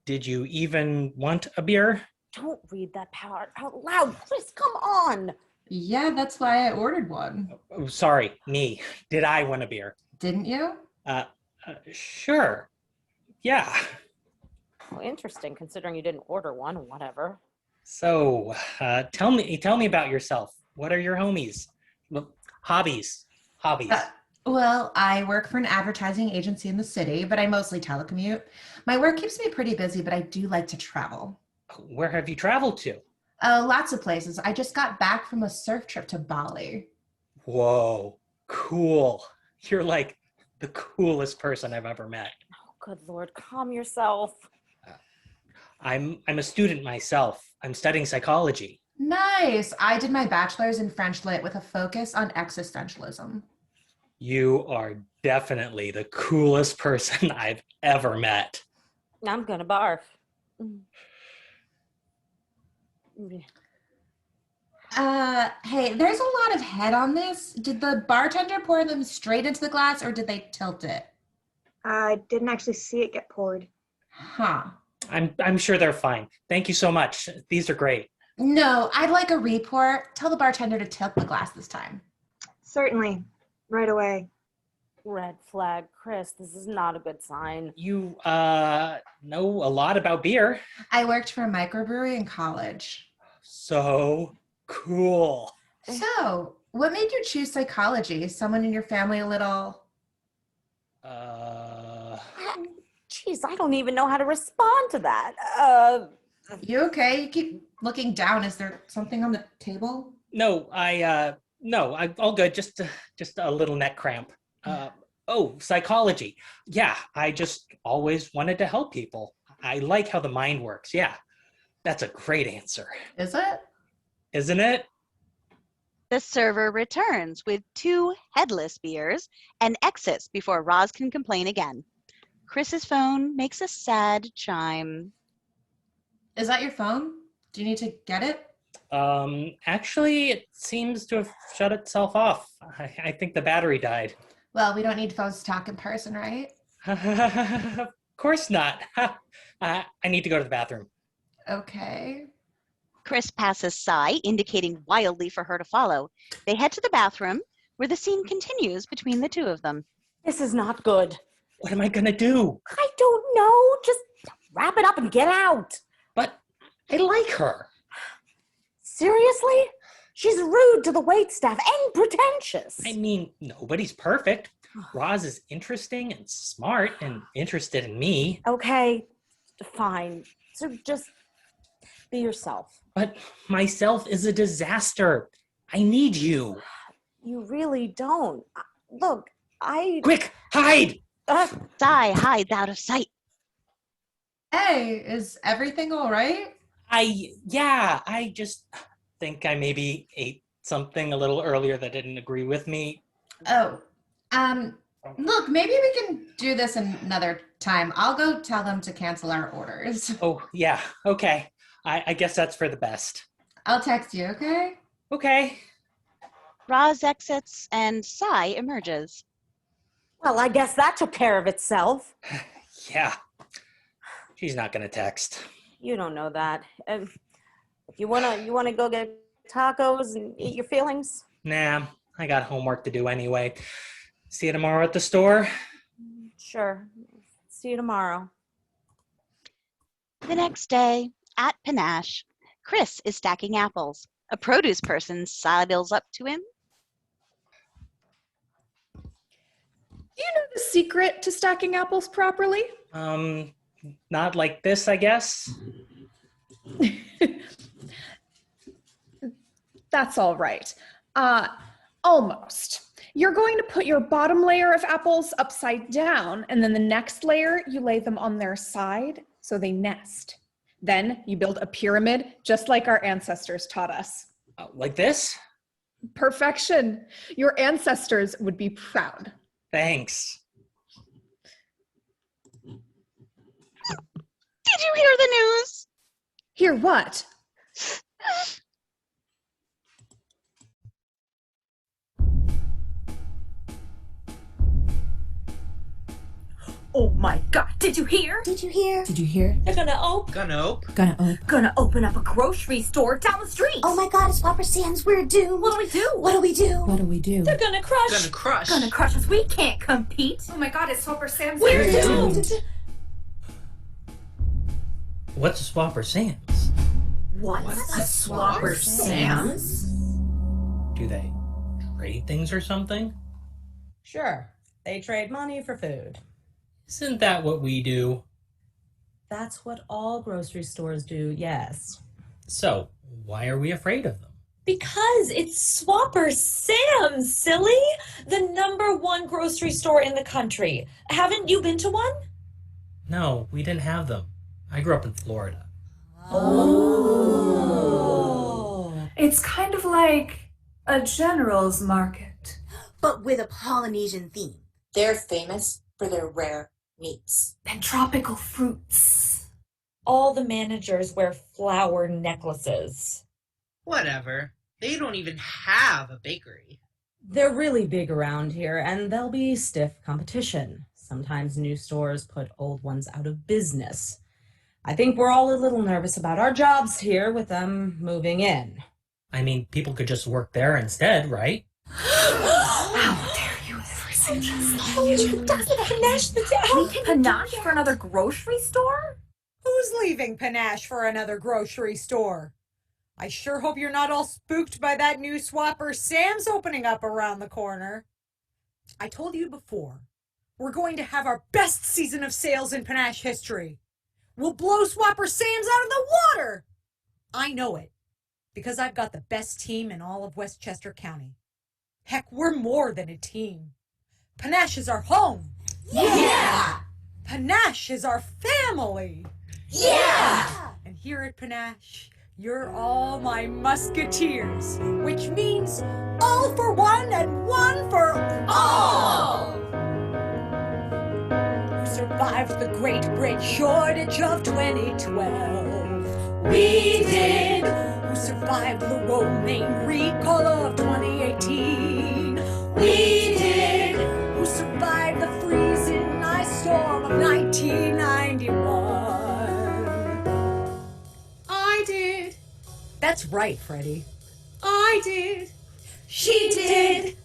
Did you even want a beer? Don't read that part out loud. Chris, come on. Yeah, that's why I ordered one. Oh, sorry, me. Did I want a beer? Didn't you? Sure. Yeah. Oh, interesting, considering you didn't order one. Whatever. So, tell me about yourself. What are your homies? Hobbies. Well, I work for an advertising agency in the city, but I mostly telecommute. My work keeps me pretty busy, but I do like to travel. Where have you traveled to? Lots of places. I just got back from a surf trip to Bali. Whoa, cool. You're like the coolest person I've ever met. Oh, good Lord, calm yourself. I'm a student myself. I'm studying psychology. Nice. I did my bachelor's in French Lit with a focus on existentialism. You are definitely the coolest person I've ever met. I'm gonna barf. Hey, there's a lot of head on this. Did the bartender pour them straight into the glass or did they tilt it? I didn't actually see it get poured. Huh. I'm sure they're fine. Thank you so much. These are great. No, I'd like a report. Tell the bartender to tilt the glass this time. Certainly. Right away. Red flag, Chris. This is not a good sign. You know a lot about beer. I worked for a microbrewery in college. So cool. So, what made you choose psychology? Someone in your family a little... Jeez, I don't even know how to respond to that. You okay? You keep looking down. Is there something on the table? No, I'm all good. Just a little neck cramp. Psychology. Yeah, I just always wanted to help people. I like how the mind works. Yeah, that's a great answer. Is it? Isn't it? The server returns with 2 headless beers and exits before Roz can complain again. Chris's phone makes a sad chime. Is that your phone? Do you need to get it? Actually, it seems to have shut itself off. I think the battery died. Well, we don't need phones to talk in person, right? Of course not. I need to go to the bathroom. Okay. Chris passes Cy, indicating wildly for her to follow. They head to the bathroom, where the scene continues between the 2 of them. This is not good. What am I gonna do? I don't know. Just wrap it up and get out. But I like her. Seriously? She's rude to the waitstaff and pretentious. I mean, nobody's perfect. Roz is interesting and smart and interested in me. Okay, fine. So just be yourself. But myself is a disaster. I need you. You really don't. Look, Quick, hide! Cy hides out of sight. Hey, is everything all right? I just think I maybe ate something a little earlier that didn't agree with me. Oh, look, maybe we can do this another time. I'll go tell them to cancel our orders. Oh, yeah, okay. I guess that's for the best. I'll text you, okay? Okay. Roz exits and Cy emerges. Well, I guess that took care of itself. Yeah. She's not gonna text. You don't know that. You wanna go get tacos and eat your feelings? Nah, I got homework to do anyway. See you tomorrow at the store? Sure. See you tomorrow. The next day, at Panache, Chris is stacking apples. A produce person sidles up to him. Do you know the secret to stacking apples properly? Not like this, I guess. That's all right. Almost. You're going to put your bottom layer of apples upside down, and then the next layer, you lay them on their side so they nest. Then you build a pyramid, just like our ancestors taught us. Like this? Perfection. Your ancestors would be proud. Thanks. Did you hear the news? Hear what? Oh my God, did you hear? Did you hear? Did you hear? They're gonna open. Gonna open up a grocery store down the street. Oh my God, it's Whopper Sam's. We're doomed. What do we do? What do we do? What do we do? They're gonna crush. Gonna crush us. We can't compete. Oh my God, it's Whopper Sam's. We're doomed. What's a Swapper Sam's? What's a Swapper Sam's? Do they trade things or something? Sure. They trade money for food. Isn't that what we do? That's what all grocery stores do, yes. So, why are we afraid of them? Because it's Swapper Sam's, silly! The #1 grocery store in the country. Haven't you been to one? No, we didn't have them. I grew up in Florida. Oh. It's kind of like a general's market. But with a Polynesian theme. They're famous for their rare meats. And tropical fruits. All the managers wear flower necklaces. Whatever. They don't even have a bakery. They're really big around here, and there'll be stiff competition. Sometimes new stores put old ones out of business. I think we're all a little nervous about our jobs here with them moving in. I mean, people could just work there instead, right? How dare you? Panache for another grocery store? Who's leaving Panache for another grocery store? I sure hope you're not all spooked by that new Swapper Sam's opening up around the corner. I told you before, we're going to have our best season of sales in Panache history. We'll blow Swapper Sam's out of the water. I know it, because I've got the best team in all of Westchester County. Heck, we're more than a team. Panache is our home. Yeah! Panache is our family. Yeah! And here at Panache, you're all my musketeers, which means all for one and one for all. Who survived the great bread shortage of 2012? We did. Who survived the romaine recall of 2018? We did. Who survived the freezing ice storm of 1991? I did. That's right, Freddie. I did. She did.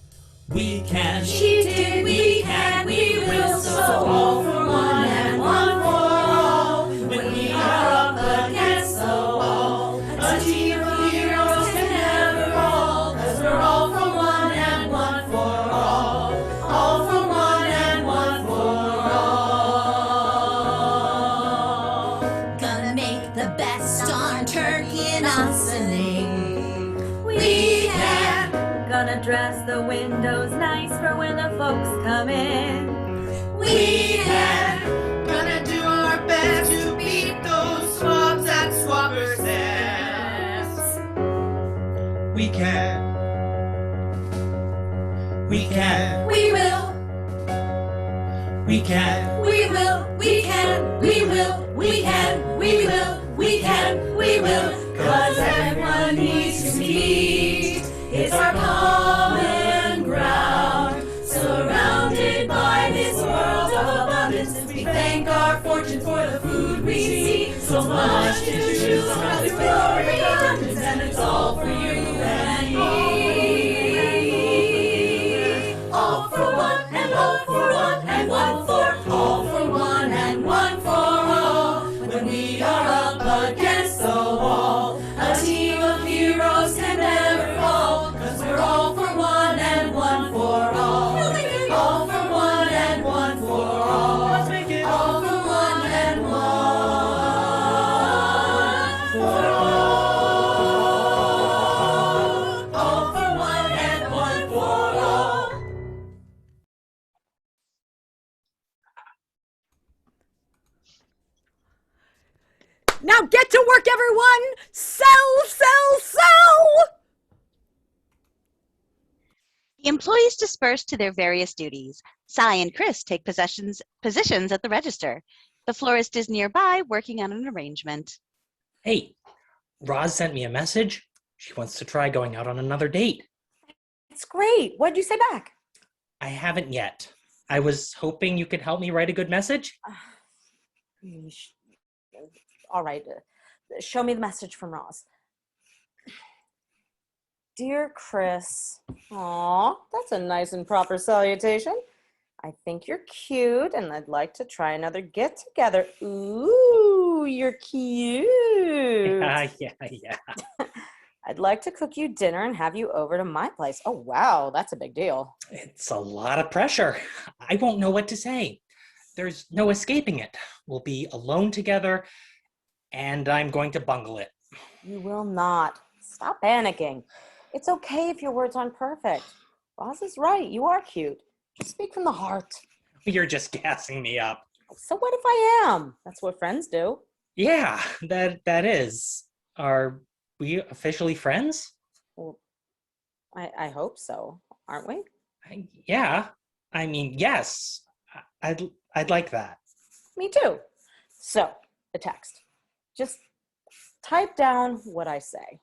We can. She did. We can. We will. So all for one and one for all. When we are up against the wall, a team of heroes can never fall. 'Cause we're all for one and one for all. All for one and one for all. Gonna make the best darn turkey and We can. Gonna dress the windows nice for when the folks come in. We can. Gonna do our best to beat those swabs at Swapper Sam's. We can. We can. We will. We can. We will. We can. We will. We can. We will. We can. We will. 'Cause everyone needs to meet. It's our common ground. Surrounded by this world of abundance, we thank our fortune for the food we see. So much to choose from this glory abundance, and it's all for you and me. All for one and all for one and one for all. Get to work, everyone! Sell, sell, sell! The employees disperse to their various duties. Cy and Chris take positions at the register. The florist is nearby working on an arrangement. Hey, Roz sent me a message. She wants to try going out on another date. It's great. What'd you say back? I haven't yet. I was hoping you could help me write a good message. All right. Show me the message from Roz. Dear Chris. Aw, that's a nice and proper salutation. I think you're cute and I'd like to try another get together. Ooh, you're cute. Yeah. I'd like to cook you dinner and have you over to my place. Oh, wow, that's a big deal. It's a lot of pressure. I won't know what to say. There's no escaping it. We'll be alone together, and I'm going to bungle it. You will not. Stop panicking. It's okay if your words aren't perfect. Roz is right. You are cute. Just speak from the heart. You're just gassing me up. So what if I am? That's what friends do. Yeah, that is. Are we officially friends? Well, I hope so. Aren't we? Yeah. I mean, yes. I'd like that. Me too. So, the text. Just type down what I say.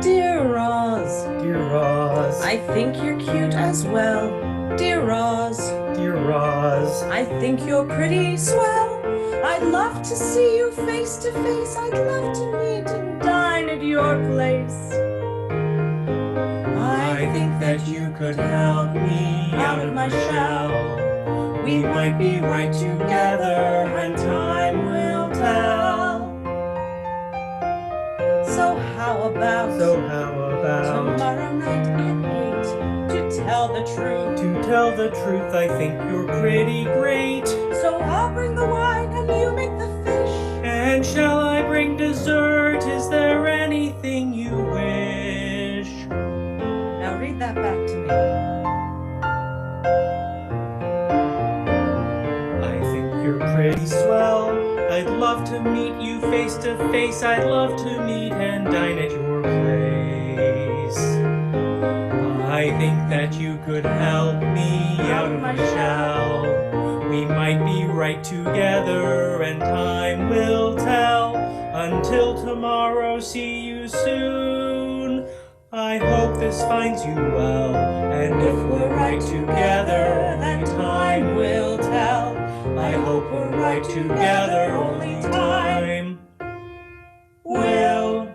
Dear Roz. Dear Roz. I think you're cute as well. Dear Roz. Dear Roz. I think you're pretty swell. I'd love to see you face to face. I'd love to meet and dine at your place. I think that you could help me out of my shell. We might be right together and time will tell. So how about tomorrow night at 8 to tell the truth? To tell the truth, I think you're pretty great. So I'll bring the wine and you make the fish. And shall I bring dessert? Is there anything you wish? Now read that back to me. I think you're pretty swell. I'd love to meet you face to face. I'd love to meet and dine at your place. I think that you could help me out of my shell. We might be right together and time will tell. Until tomorrow, see you soon. I hope this finds you well. And if we're right together, then time will tell. I hope we're right together, only time will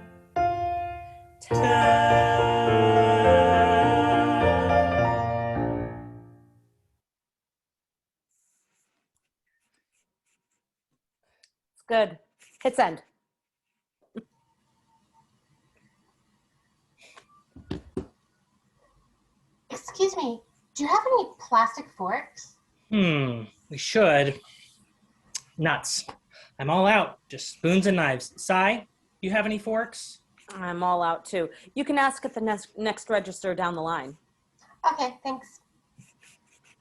tell. It's good. Hit send. Excuse me, do you have any plastic forks? We should. Nuts. I'm all out. Just spoons and knives. Cy, you have any forks? I'm all out too. You can ask at the next register down the line. Okay, thanks.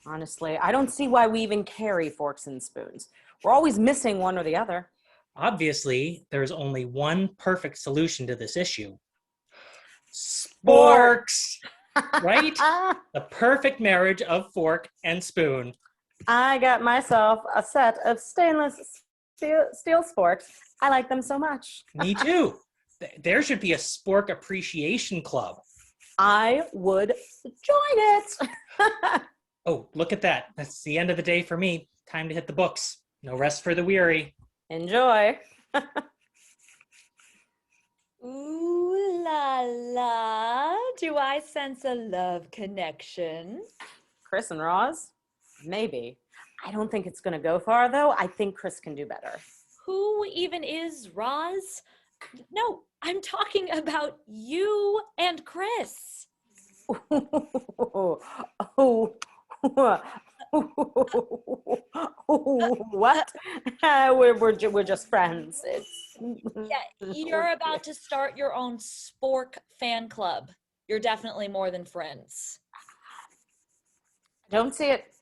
Honestly, I don't see why we even carry forks and spoons. We're always missing one or the other. Obviously, there's only one perfect solution to this issue. Sporks! Right? The perfect marriage of fork and spoon. I got myself a set of stainless steel sporks. I like them so much. Me too. There should be a spork appreciation club. I would join it. Oh, look at that. That's the end of the day for me. Time to hit the books. No rest for the weary. Enjoy. Ooh la la. Do I sense a love connection? Chris and Roz? Maybe. I don't think it's going to go far, though. I think Chris can do better. Who even is Roz? No, I'm talking about you and Chris. What? We're just friends. Yeah, you're about to start your own spork fan club. You're definitely more than friends. Don't see it.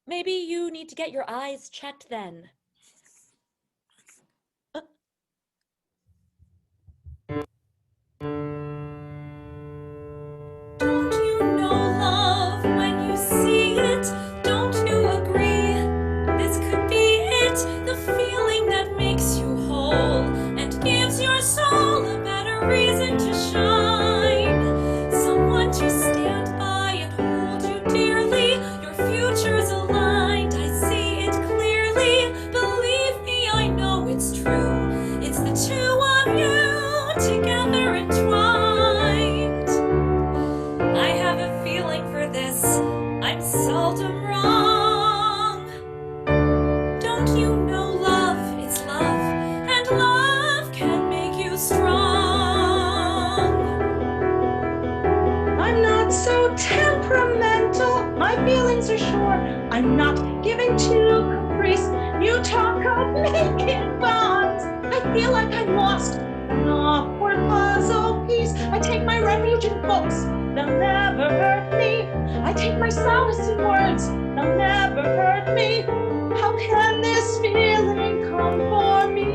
Maybe you need to get your eyes checked then. Don't you know love when you see it? Don't you agree? This could be it, the feeling that makes you whole and gives your soul a better reason to shine. Someone to stand by and hold you dearly. Your future's aligned, I see it clearly. Believe me, I know it's true. It's the two of you together entwined. I have a feeling for this. I'm seldom wrong. Don't you know love? It's love, and love can make you strong. I'm not so temperamental. My feelings are sure. I'm not giving to caprice. You talk of making bonds. I feel like I'm lost. An awkward puzzle piece. I take my refuge in books. They'll never hurt me. I take my solace in words. They'll never hurt me. How can this feeling come for me?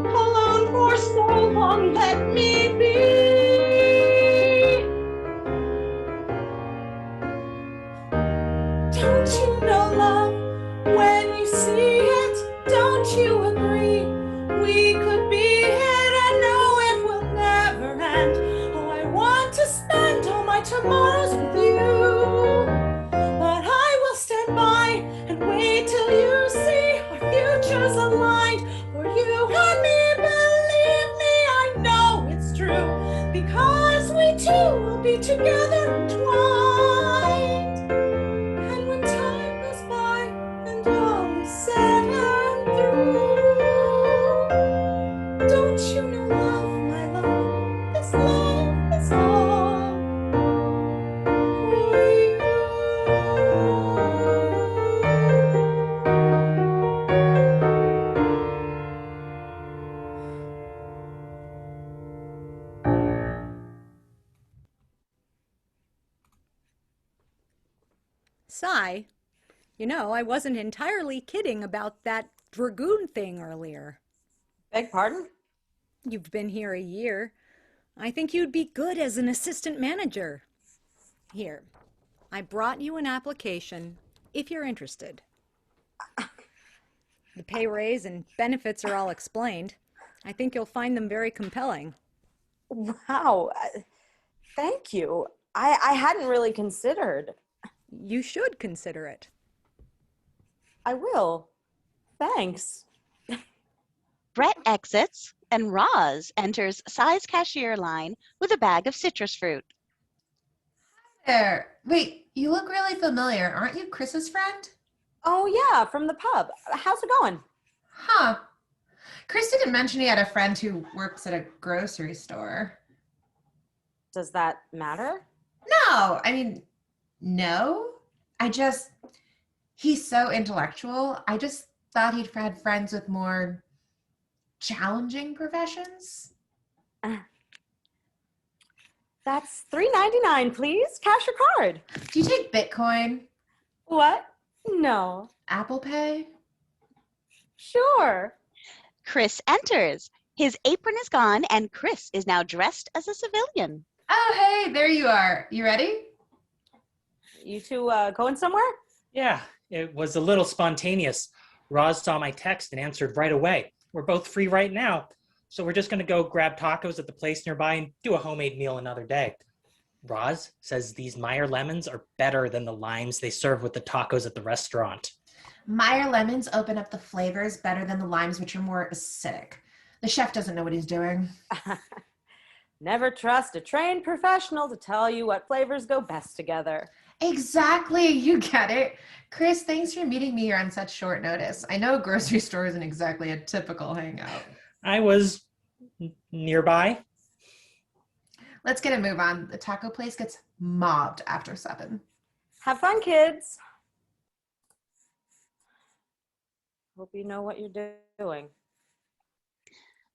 Alone for so long, let me be. Don't you know love when you see it? Don't you agree? We could be it, I know it will never end. Oh, I want to spend all my tomorrows with you. But I will stand by and wait till you see our futures aligned. For you and me, believe me, I know it's true. Because we two will be together entwined. And when time goes by and all is said and through, don't you know love, my love, this love is all for you. Sigh. You know, I wasn't entirely kidding about that dragoon thing earlier. Beg pardon? You've been here a year. I think you'd be good as an assistant manager. Here, I brought you an application if you're interested. The pay raise and benefits are all explained. I think you'll find them very compelling. Wow. Thank you. I hadn't really considered. You should consider it. I will. Thanks. Brett exits, and Roz enters Sai's cashier line with a bag of citrus fruit. There. Wait, you look really familiar. Aren't you Chris's friend? Oh, yeah, from the pub. How's it going? Huh. Chris didn't mention he had a friend who works at a grocery store. Does that matter? No, I mean, no. He's so intellectual. I just thought he'd had friends with more challenging professions. That's $3.99, please. Cash or card? Do you take Bitcoin? What? No. Apple Pay? Sure. Chris enters. His apron is gone, and Chris is now dressed as a civilian. Oh, hey, there you are. You ready? You two going somewhere? Yeah, it was a little spontaneous. Roz saw my text and answered right away. We're both free right now, so we're just going to go grab tacos at the place nearby and do a homemade meal another day. Roz says these Meyer lemons are better than the limes they serve with the tacos at the restaurant. Meyer lemons open up the flavors better than the limes, which are more acidic. The chef doesn't know what he's doing. Never trust a trained professional to tell you what flavors go best together. Exactly, you get it. Chris, thanks for meeting me here on such short notice. I know a grocery store isn't exactly a typical hangout. I was nearby. Let's get a move on. The taco place gets mobbed after 7. Have fun, kids. Hope you know what you're doing.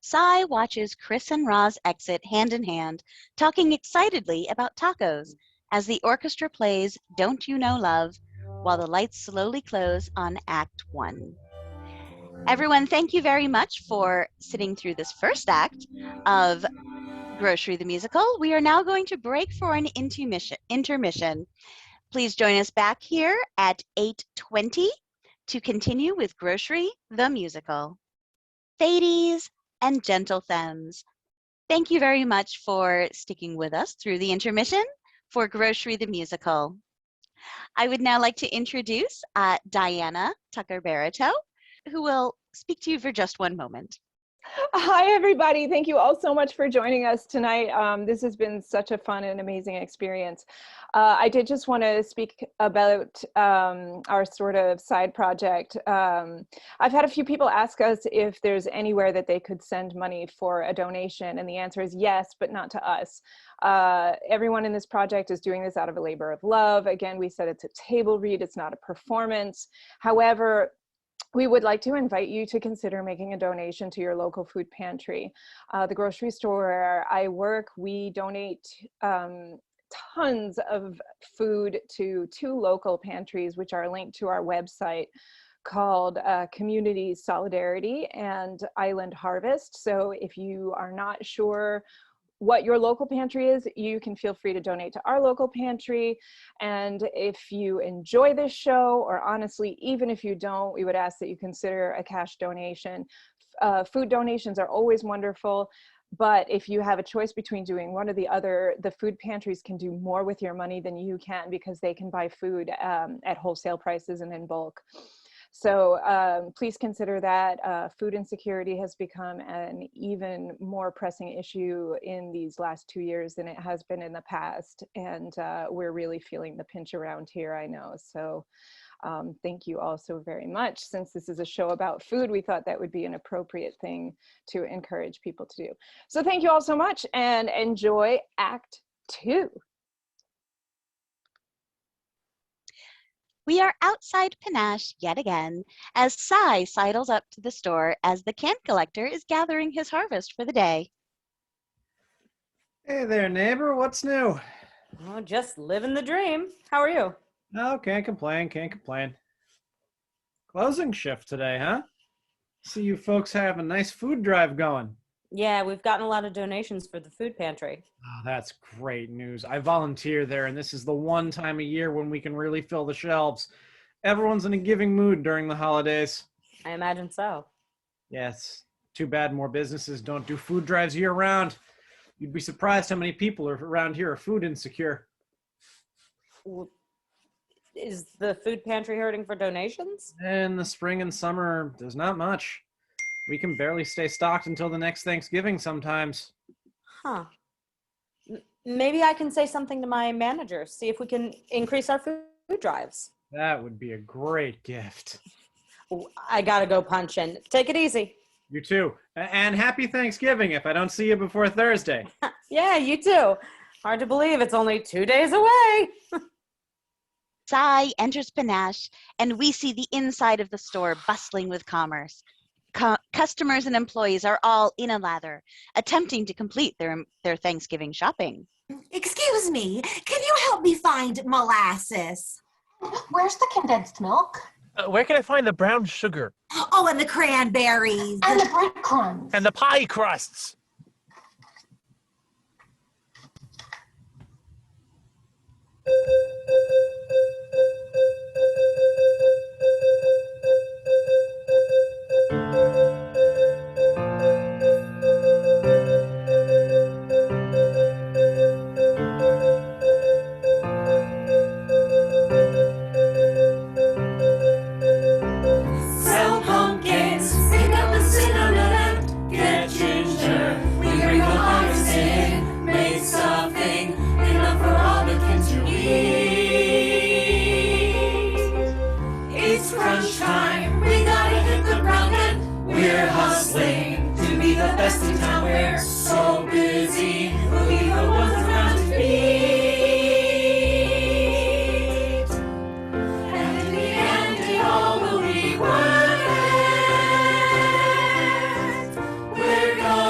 Cy watches Chris and Roz exit hand in hand, talking excitedly about tacos as the orchestra plays Don't You Know Love while the lights slowly close on Act 1. Everyone, thank you very much for sitting through this first act of Grocery the Musical. We are now going to break for an intermission. Please join us back here at 8:20 to continue with Grocery the Musical. Ladies and gentle femmes, thank you very much for sticking with us through the intermission for Grocery the Musical. I would now like to introduce Dianna Tucker-Baritot, who will speak to you for just one moment. Hi, everybody. Thank you all so much for joining us tonight. This has been such a fun and amazing experience. I did just want to speak about our sort of side project. I've had a few people ask us if there's anywhere that they could send money for a donation, and the answer is yes, but not to us. Everyone in this project is doing this out of a labor of love. Again, we said it's a table read, it's not a performance. However, we would like to invite you to consider making a donation to your local food pantry. The grocery store where I work, we donate tons of food to 2 local pantries, which are linked to our website, called Community Solidarity and Island Harvest. So if you are not sure what your local pantry is, you can feel free to donate to our local pantry. And if you enjoy this show, or honestly, even if you don't, we would ask that you consider a cash donation. Food donations are always wonderful, but if you have a choice between doing one or the other, the food pantries can do more with your money than you can, because they can buy food at wholesale prices and in bulk. So please consider that. Food insecurity has become an even more pressing issue in these last 2 years than it has been in the past. And we're really feeling the pinch around here, I know. So thank you all so very much. Since this is a show about food, we thought that would be an appropriate thing to encourage people to do. So thank you all so much, and enjoy Act 2. We are outside Panache yet again as Cy sidles up to the store as the can collector is gathering his harvest for the day. Hey there, neighbor. What's new? Oh, just living the dream. How are you? Oh, can't complain, can't complain. Closing shift today, huh? See you folks have a nice food drive going. Yeah, we've gotten a lot of donations for the food pantry. Oh, that's great news. I volunteer there, and this is the one time of year when we can really fill the shelves. Everyone's in a giving mood during the holidays. I imagine so. Yes, too bad more businesses don't do food drives year-round. You'd be surprised how many people around here are food insecure. Is the food pantry hurting for donations? In the spring and summer, there's not much. We can barely stay stocked until the next Thanksgiving sometimes. Huh. Maybe I can say something to my manager, see if we can increase our food drives. That would be a great gift. I gotta go punch in. Take it easy. You too. And happy Thanksgiving if I don't see you before Thursday. Yeah, you too. Hard to believe it's only 2 days away. Cy enters Panache, and we see the inside of the store bustling with commerce. Customers and employees are all in a lather, attempting to complete their Thanksgiving shopping. Excuse me, can you help me find molasses? Where's the condensed milk? Where can I find the brown sugar? Oh, and the cranberries. And the breadcrumbs. And the pie crusts. Sell pumpkins, pick up the cinnamon, get ginger. We bring the harvest in, make stuffing, enough for all the kids to eat. It's crunch time, we gotta hit the ground and we're hustling to be the best in town. We're so busy, we'll be the ones around to beat. And in the end, it all will be worth it. We're gonna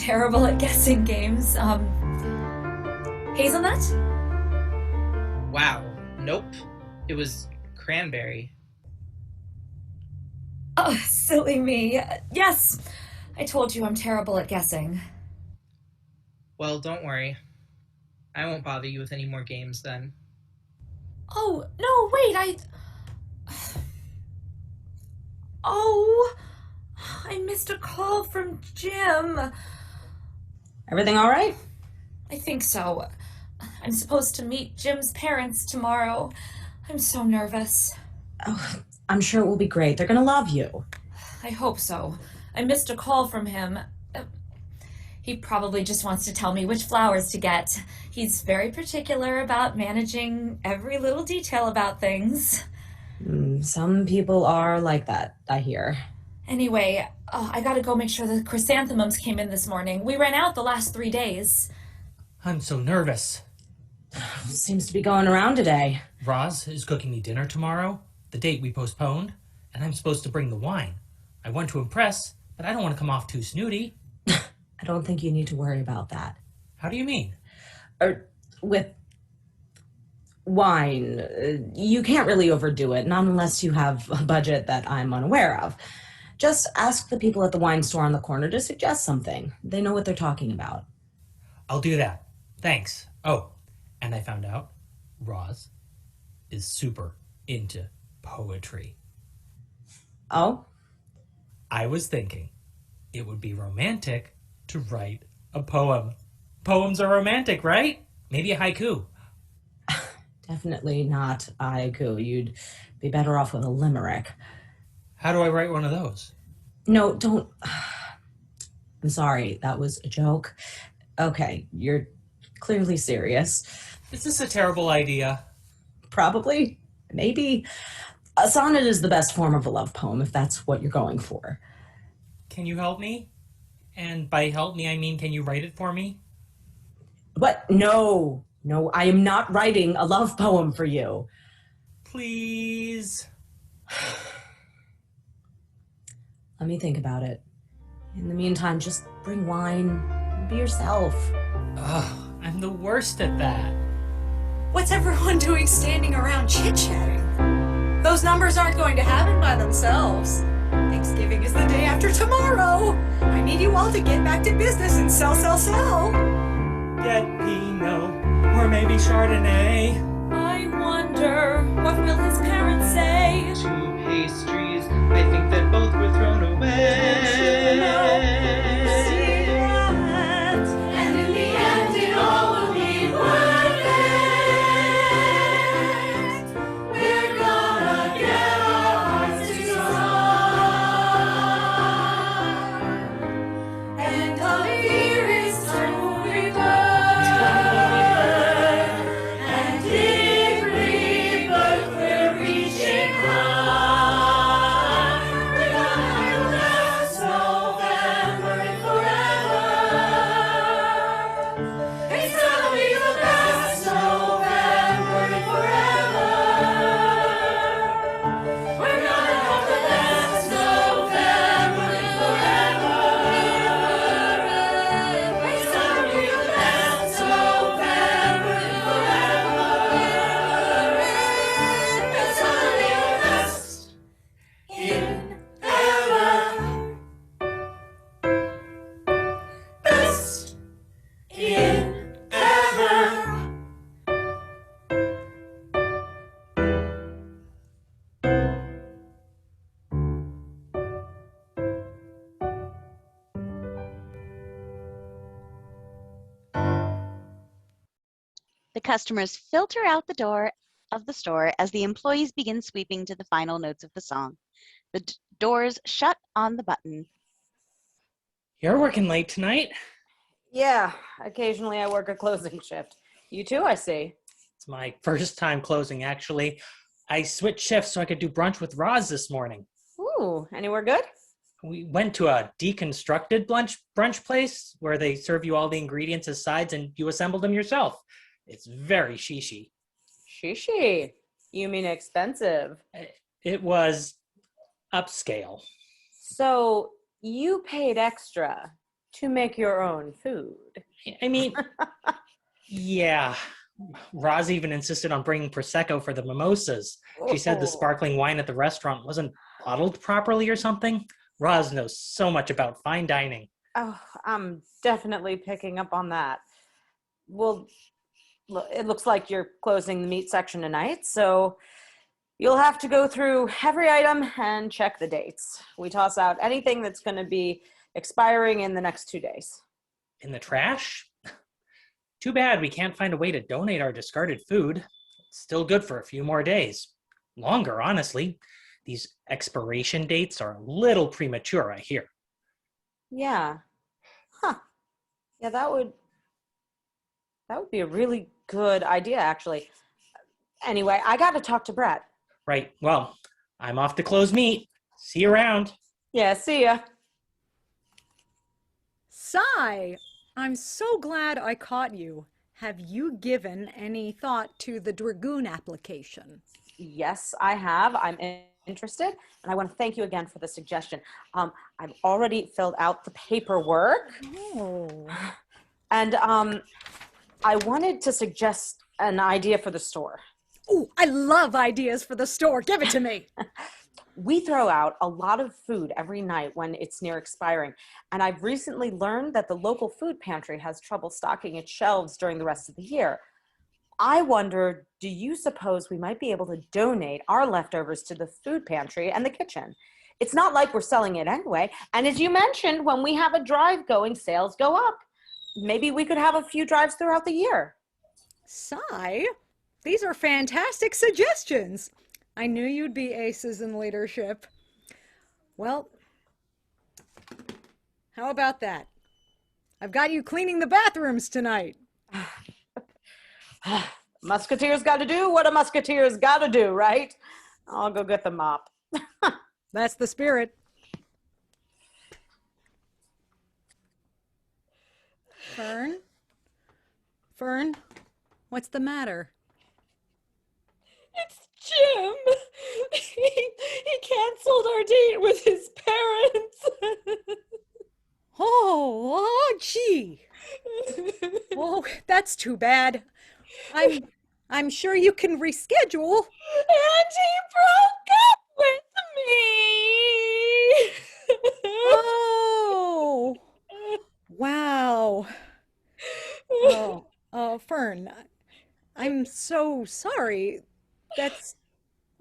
terrible at guessing games. Hazelnut? Wow. Nope. It was cranberry. Oh, silly me. Yes, I told you I'm terrible at guessing. Well, don't worry. I won't bother you with any more games then. Oh, no, wait, Oh, I missed a call from Jim. Everything all right? I think so. I'm supposed to meet Jim's parents tomorrow. I'm so nervous. Oh, I'm sure it will be great. They're going to love you. I hope so. I missed a call from him. He probably just wants to tell me which flowers to get. He's very particular about managing every little detail about things. Some people are like that, I hear. Anyway, I gotta go make sure the chrysanthemums came in this morning. We ran out the last 3 days. I'm so nervous. Seems to be going around today. Roz is cooking me dinner tomorrow, the date we postponed, and I'm supposed to bring the wine. I want to impress, but I don't want to come off too snooty. I don't think you need to worry about that. How do you mean? With wine, you can't really overdo it, not unless you have a budget that I'm unaware of. Just ask the people at the wine store on the corner to suggest something. They know what they're talking about. I'll do that. Thanks. Oh, and I found out Roz is super into poetry. Oh? I was thinking it would be romantic to write a poem. Poems are romantic, right? Maybe a haiku. Definitely not a haiku. You'd be better off with a limerick. How do I write one of those? No, don't. I'm sorry, that was a joke. Okay, you're clearly serious. Is this a terrible idea? Probably. Maybe. A sonnet is the best form of a love poem, if that's what you're going for. Can you help me? And by help me, I mean, can you write it for me? But no, I am not writing a love poem for you. Please. Let me think about it. In the meantime, just bring wine and be yourself. Ugh, I'm the worst at that. What's everyone doing standing around chit-chatting? Those numbers aren't going to happen by themselves. Thanksgiving is the day after tomorrow. I need you all to get back to business and sell. Get Pinot, or maybe Chardonnay. I wonder, what will his parents say? 2 pastries, I think that both were thrown away. And in the end, it all will be worth it. We're gonna get our hearts to song. And our fear is turned river. And in rebirth, we're reaching high. We're gonna have the best November and forever. It's gonna be the best November and forever. We're gonna have the best November and forever. It's gonna be the best November and forever. It's gonna be the best in ever. Best in ever. The customers filter out the door of the store as the employees begin sweeping to the final notes of the song. The doors shut on the button. You're working late tonight? Yeah, occasionally I work a closing shift. You too, I see. It's my first time closing, actually. I switched shifts so I could do brunch with Roz this morning. Ooh, anywhere good? We went to a deconstructed brunch place where they serve you all the ingredients as sides and you assemble them yourself. It's very shishi. Shishi. You mean expensive? It was upscale. So you paid extra To make your own food. I mean, yeah. Roz even insisted on bringing Prosecco for the mimosas. She said the sparkling wine at the restaurant wasn't bottled properly or something. Roz knows so much about fine dining. Oh, I'm definitely picking up on that. Well, it looks like you're closing the meat section tonight, so you'll have to go through every item and check the dates. We toss out anything that's going to be expiring in the next 2 days. In the trash? Too bad we can't find a way to donate our discarded food. It's still good for a few more days. Longer, honestly. These expiration dates are a little premature, I hear. Yeah. Huh. Yeah, that would be a really good idea, actually. Anyway, I got to talk to Brett. Right. Well, I'm off to close meat. See you around. Yeah, see ya. Sigh! I'm so glad I caught you. Have you given any thought to the Dragoon application? Yes, I have. I'm interested, and I want to thank you again for the suggestion. I've already filled out the paperwork. Oh. And I wanted to suggest an idea for the store. Ooh, I love ideas for the store. Give it to me. We throw out a lot of food every night when it's near expiring, and I've recently learned that the local food pantry has trouble stocking its shelves during the rest of the year. I wonder, do you suppose we might be able to donate our leftovers to the food pantry and the kitchen? It's not like we're selling it anyway, and as you mentioned, when we have a drive going, sales go up. Maybe we could have a few drives throughout the year. Sigh, these are fantastic suggestions. I knew you'd be aces in leadership. Well, how about that? I've got you cleaning the bathrooms tonight. Musketeers got to do what a musketeer's got to do, right? I'll go get the mop. That's the spirit. Fern, what's the matter? It's Jim. He canceled our date with his parents. Oh, gee. Oh, that's too bad. I'm sure you can reschedule. And he broke up with me. Oh, wow. Oh, Fern, I'm so sorry. That's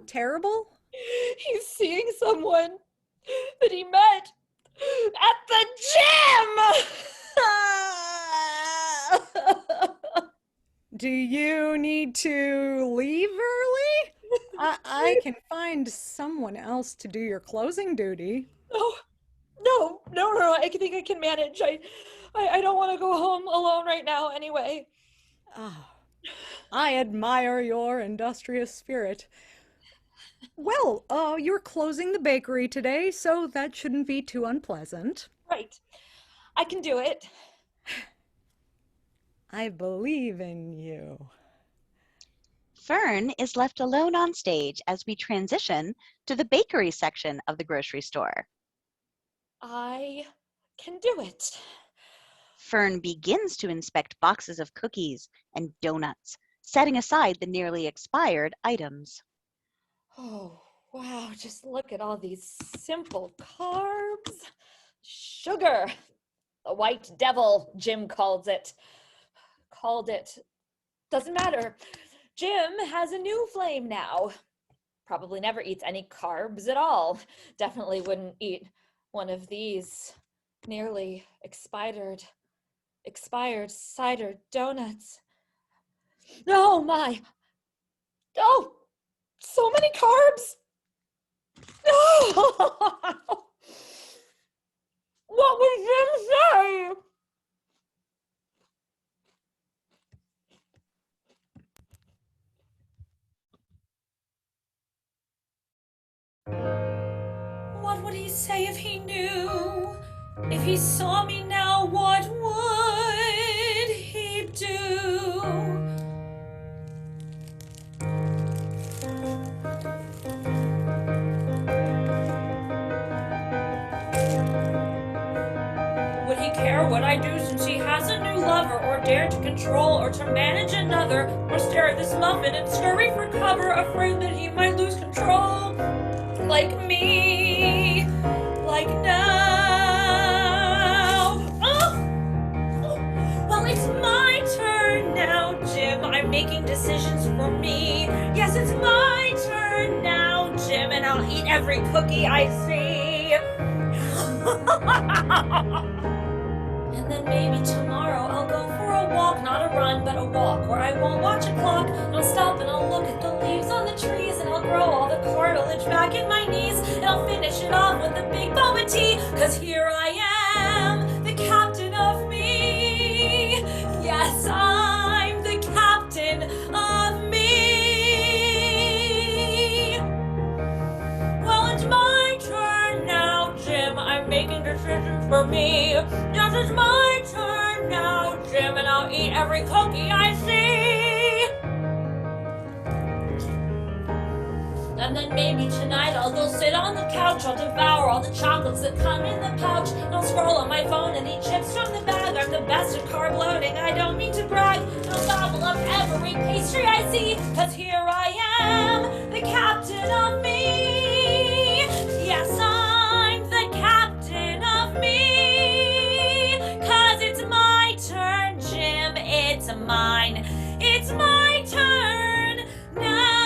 terrible. He's seeing someone that he met at the gym. Do you need to leave early? I can find someone else to do your closing duty. No. I think I can manage. I don't want to go home alone right now anyway. Oh, I admire your industrious spirit. Well, you're closing the bakery today, so that shouldn't be too unpleasant. Right. I can do it. I believe in you. Fern is left alone on stage as we transition to the bakery section of the grocery store. I can do it. Fern begins to inspect boxes of cookies and donuts, setting aside the nearly expired items. Oh, wow, just look at all these simple carbs. Sugar, the white devil, Jim called it. Doesn't matter. Jim has a new flame now. Probably never eats any carbs at all. Definitely wouldn't eat one of these nearly expired cider donuts. Oh my. Oh, so many carbs. Oh. What would Jim say? What would he say if he knew? If he saw me now, what would he do? Would he care sure what I do since he has a new lover, or dare to control or to manage another, or stare at this muffin and scurry for cover, afraid that he might lose control. Like me. Like now. Oh! Well, it's my turn now, Jim. I'm making decisions for me. Yes, it's my turn now, Jim, and I'll eat every cookie I see. And then maybe tomorrow I'll go for a walk, not a run, but a walk, where I won't watch a clock, and I'll stop and I'll look at the leaves on the trees, and I'll grow all the cartilage back in my knees, and I'll finish it off with a big boba tea, 'cause here I am, the captain of me. Yes, I'm the captain of me. Well, it's my turn now, Jim. I'm making decisions for me. Yes, it's my turn now, Jim, and I'll eat every cookie I see. And then maybe tonight I'll go sit on the couch. I'll devour all the chocolates that come in the pouch. And I'll scroll on my phone and eat chips from the bag. I'm the best at carb loading, I don't mean to brag. And I'll gobble up every pastry I see, 'cause here I am, the captain of me. Yes, I'm the captain of me. 'Cause it's my turn, Jim, it's mine. It's my turn now.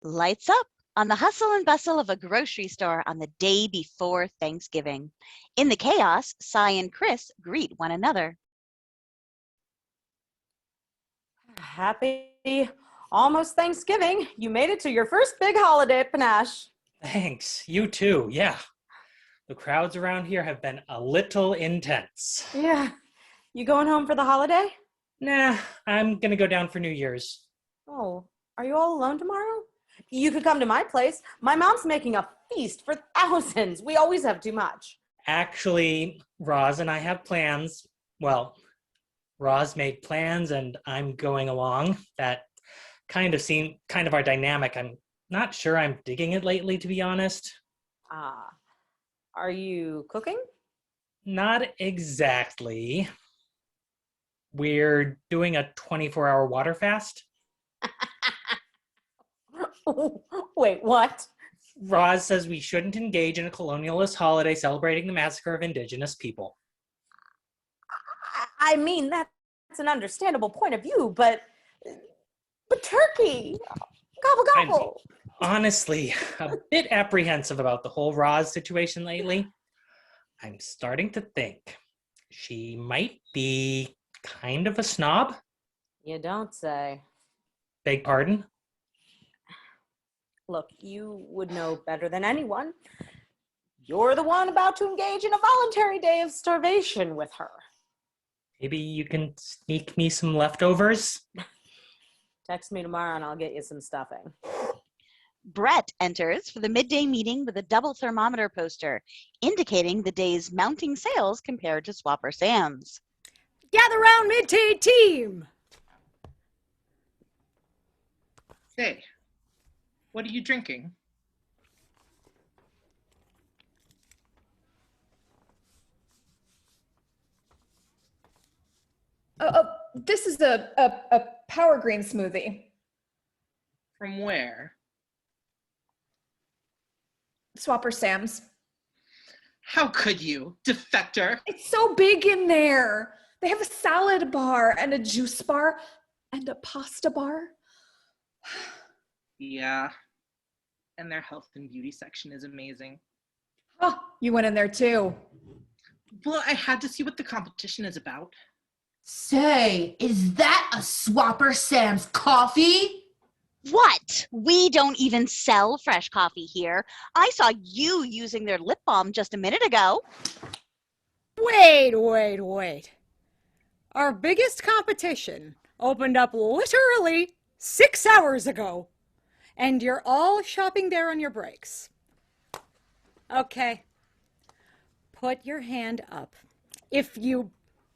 Lights up on the hustle and bustle of a grocery store on the day before Thanksgiving. In the chaos, Cy and Chris greet one another. Happy almost Thanksgiving. You made it to your first big holiday at Panache. Thanks. You too. Yeah. The crowds around here have been a little intense. Yeah. You going home for the holiday? Nah, I'm gonna go down for New Year's. Oh, are you all alone tomorrow? You could come to my place. My mom's making a feast for thousands. We always have too much. Actually, Roz and I have plans. Well, Roz made plans and I'm going along. That kind of our dynamic. I'm not sure I'm digging it lately, to be honest. Are you cooking? Not exactly. We're doing a 24-hour water fast. Wait, what? Roz says we shouldn't engage in a colonialist holiday celebrating the massacre of indigenous people. I mean, that's an understandable point of view, but turkey, gobble gobble. I'm honestly a bit apprehensive about the whole Roz situation lately. I'm starting to think she might be kind of a snob. You don't say. Beg pardon? Look, you would know better than anyone. You're the one about to engage in a voluntary day of starvation with her. Maybe you can sneak me some leftovers? Text me tomorrow and I'll get you some stuffing. Brett enters for the midday meeting with a double thermometer poster, indicating the day's mounting sales compared to Swapper Sam's. Gather round midday team. Hey, what are you drinking? This is a power green smoothie. From where? Swapper Sam's. How could you, defector? It's so big in there. They have a salad bar and a juice bar and a pasta bar. Yeah, and their health and beauty section is amazing. Oh, you went in there too. Well, I had to see what the competition is about. Say, is that a Swapper Sam's coffee? What? We don't even sell fresh coffee here. I saw you using their lip balm just a minute ago. Wait. Our biggest competition opened up literally 6 hours ago, and you're all shopping there on your breaks. Okay, put your hand up if you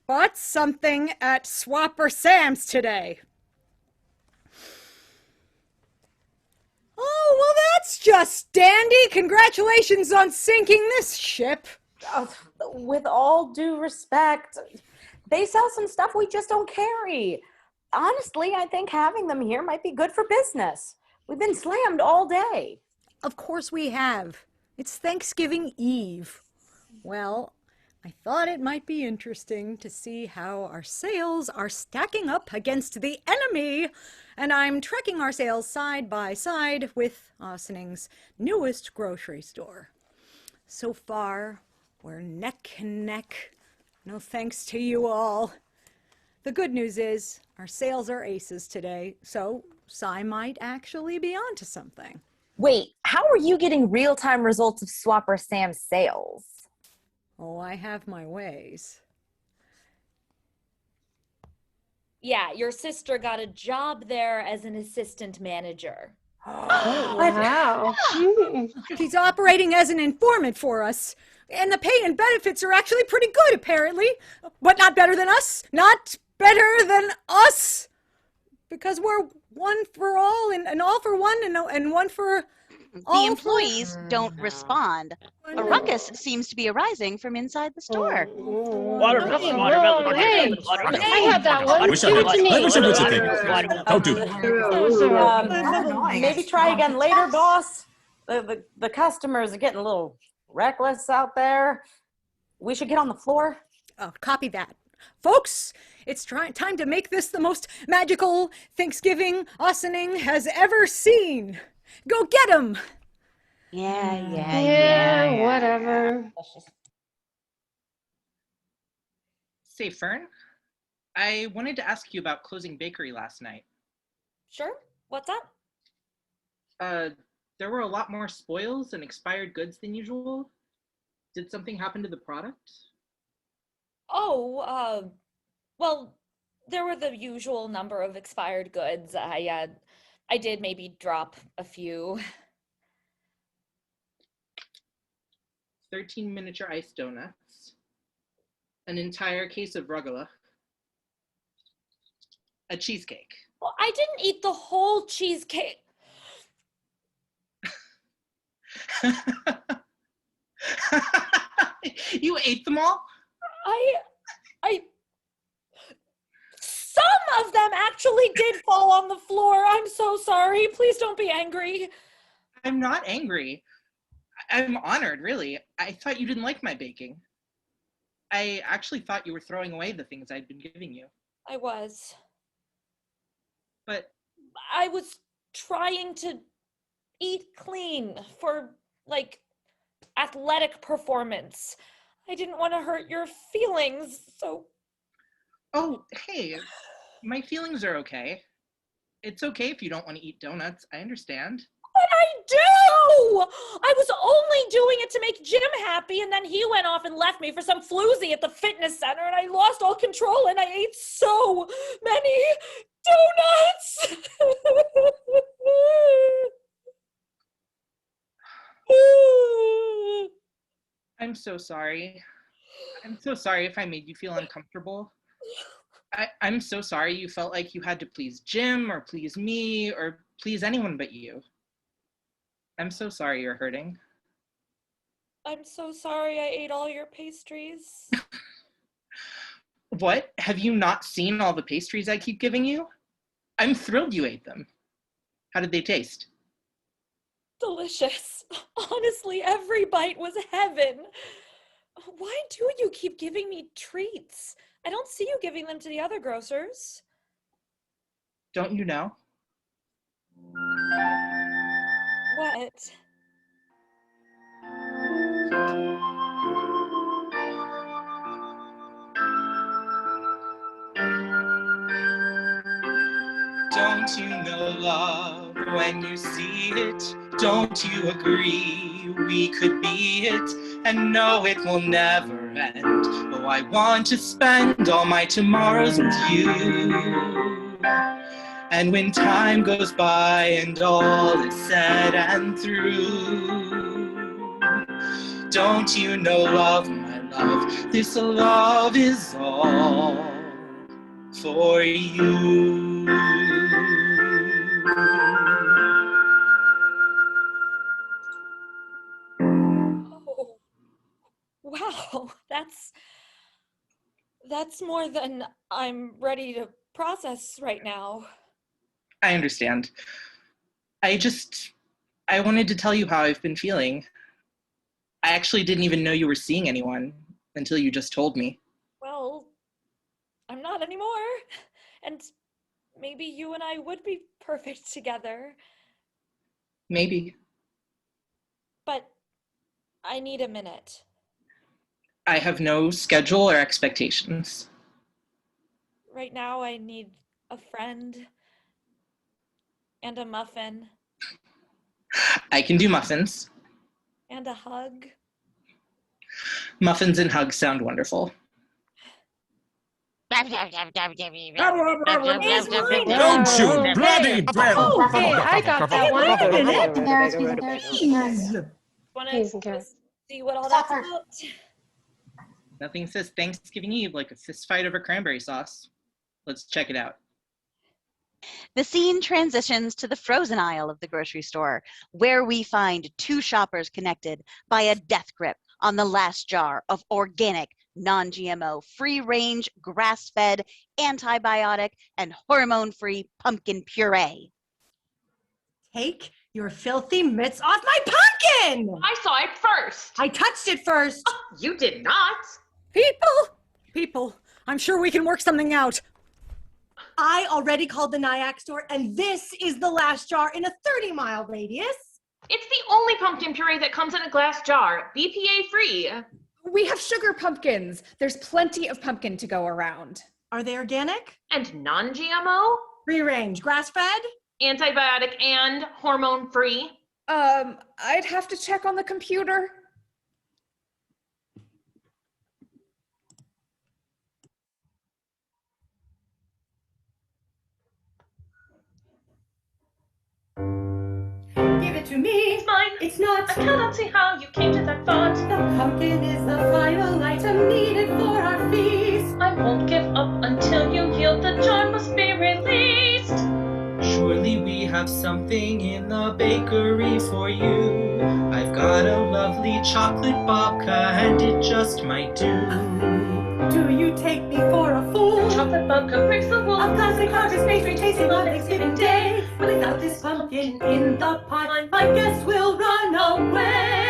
bought something at Swapper Sam's today. well, that's just dandy. Congratulations on sinking this ship. With all due respect, they sell some stuff we just don't carry. Honestly, I think having them here might be good for business. We've been slammed all day. Of course we have. It's Thanksgiving Eve. Well, I thought it might be interesting to see how our sales are stacking up against the enemy, and I'm tracking our sales side by side with Osening's newest grocery store. So far, we're neck and neck. No thanks to you all. The good news is our sales are aces today, so Cy might actually be onto something. Wait, how are you getting real-time results of Swapper Sam's sales? Oh, I have my ways. Yeah, your sister got a job there as an assistant manager. Wow. She's operating as an informant for us. And the pay and benefits are actually pretty good, apparently. But not better than us. Not better than us. Because we're one for all and all for one and one for all. The employees don't respond. A ruckus seems to be arising from inside the store. Watermelon, watermelon, Hey, watermelon. I had that one. I wish I Give it had. to me. I wish I had such a thing. Don't do that. Maybe try again later, boss. The customers are getting a little reckless out there. We should get on the floor. Oh, copy that. Folks, it's time to make this the most magical Thanksgiving Osening has ever seen. Go get 'em! Yeah, whatever. Say, Fern, I wanted to ask you about closing bakery last night. Sure, what's up? There were a lot more spoils and expired goods than usual. Did something happen to the product? Oh, well, there were the usual number of expired goods. I did maybe drop a few. 13 miniature ice donuts, an entire case of rugelach, a cheesecake. Well, I didn't eat the whole cheesecake. You ate them all? Some of them actually did fall on the floor. I'm so sorry. Please don't be angry. I'm not angry. I'm honored, really. I thought you didn't like my baking. I actually thought you were throwing away the things I'd been giving you. I was. But I was trying to eat clean for, like, athletic performance. I didn't want to hurt your feelings, so... Oh, hey, my feelings are okay. It's okay if you don't want to eat donuts. I understand. But I do! I was only doing it to make Jim happy, and then he went off and left me for some floozy at the fitness center, and I lost all control, and I ate so many donuts! I'm so sorry. I'm so sorry if I made you feel uncomfortable. I'm so sorry you felt like you had to please Jim or please me or please anyone but you. I'm so sorry you're hurting. I'm so sorry I ate all your pastries. What? Have you not seen all the pastries I keep giving you? I'm thrilled you ate them. How did they taste? Delicious. Honestly, every bite was heaven. Why do you keep giving me treats? I don't see you giving them to the other grocers. Don't you know? What? Don't you know love when you see it? Don't you agree we could be it? And no, it will never end. Oh, I want to spend all my tomorrows with you. And when time goes by and all is said and through, don't you know love, my love, this love is all for you. Wow, that's more than I'm ready to process right now. I understand. I wanted to tell you how I've been feeling. I actually didn't even know you were seeing anyone until you just told me. Well, I'm not anymore. And maybe you and I would be perfect together. Maybe. But I need a minute. I have no schedule or expectations. Right now, I need a friend and a muffin I can do muffins. and a hug. Muffins and hugs sound wonderful. Don't you bloody Oh, hey, I got that one. Wait a minute. Wanna see what all that's about? Nothing says Thanksgiving Eve like a fist fight over cranberry sauce. Let's check it out. The scene transitions to the frozen aisle of the grocery store, where we find two shoppers connected by a death grip on the last jar of organic, non-GMO, free-range, grass-fed, antibiotic, and hormone-free pumpkin puree. Take your filthy mitts off my pumpkin! I saw it first. I touched it first. Oh, you did not. People, I'm sure we can work something out. I already called the Nyack store, and this is the last jar in a 30-mile radius. It's the only pumpkin puree that comes in a glass jar, BPA free. We have sugar pumpkins. There's plenty of pumpkin to go around. Are they organic? And non-GMO? Free range, grass-fed? Antibiotic and hormone free? I'd have to check on the computer. Give it to me. It's mine. It's not. I cannot see how you came to that thought. The pumpkin is the final item needed for our feast. I won't give up until you yield. The jar must be released. Surely we have something in the bakery for you. I've got a lovely chocolate babka and it just might do. Do you take me for a fool? Chocolate babka breaks the wool. A classic harvest pastry tasting on Thanksgiving Day. Without this pumpkin in the pot, my guests will run away.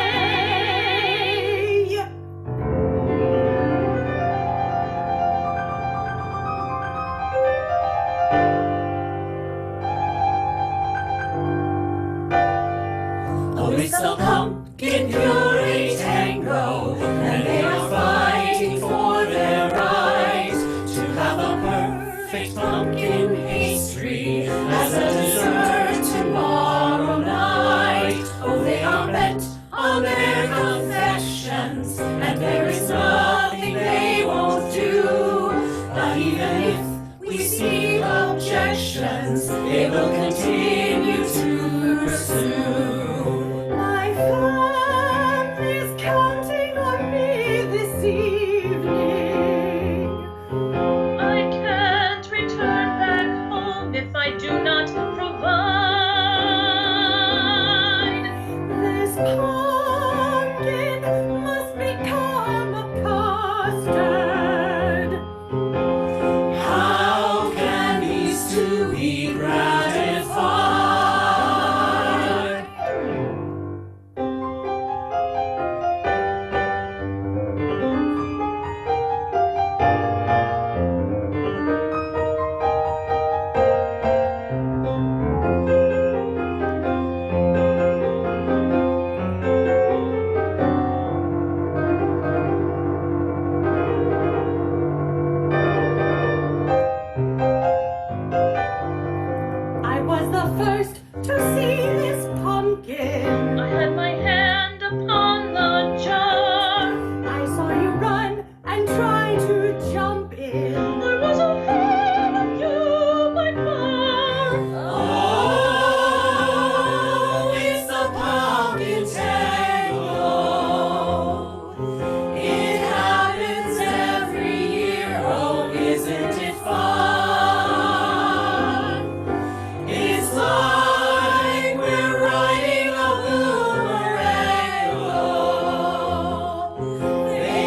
Oh, it's the pumpkin puree tango, and they are fighting for their right to have a perfect pumpkin pastry as a dessert tomorrow night. Oh, they are bent on their confessions, and there is nothing they won't do. But even if we see objections, they will continue to pursue. My family's counting on me this evening. I can't return back home if I do not provide. This pumpkin must become a custard. How can these two be gratified? I was the first to see this pumpkin. I had my hand upon the jar. I saw you run and try to jump in. There was a hair of you by far. Oh, it's the pumpkin tango. It happens every year. Oh, isn't it fun? It's like we're riding a boomerang. Oh, they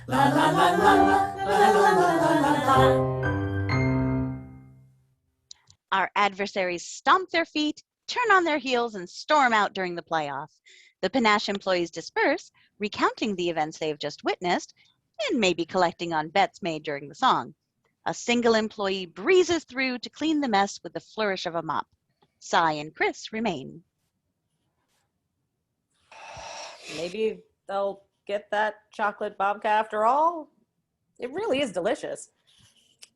La la la la la la la la la la. Our adversaries stomp their feet, turn on their heels, and storm out during the playoff. The Panache employees disperse, recounting the events they have just witnessed, and maybe collecting on bets made during the song. A single employee breezes through to clean the mess with the flourish of a mop. Cy and Chris remain. Maybe they'll get that chocolate babka after all. It really is delicious.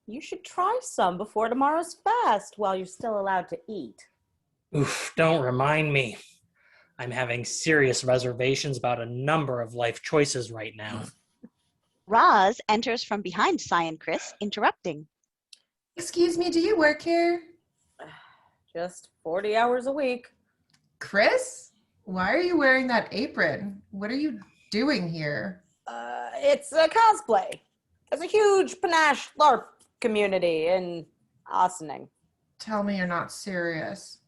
You should try some before tomorrow's fast while you're still allowed to eat. Oof, don't remind me. I'm having serious reservations about a number of life choices right now. Roz enters from behind Cy and Chris, interrupting. Excuse me, do you work here? Just 40 hours a week. Chris? Why are you wearing that apron? What are you doing here? It's a cosplay. There's a huge Panache LARP community in Ossining. Tell me you're not serious.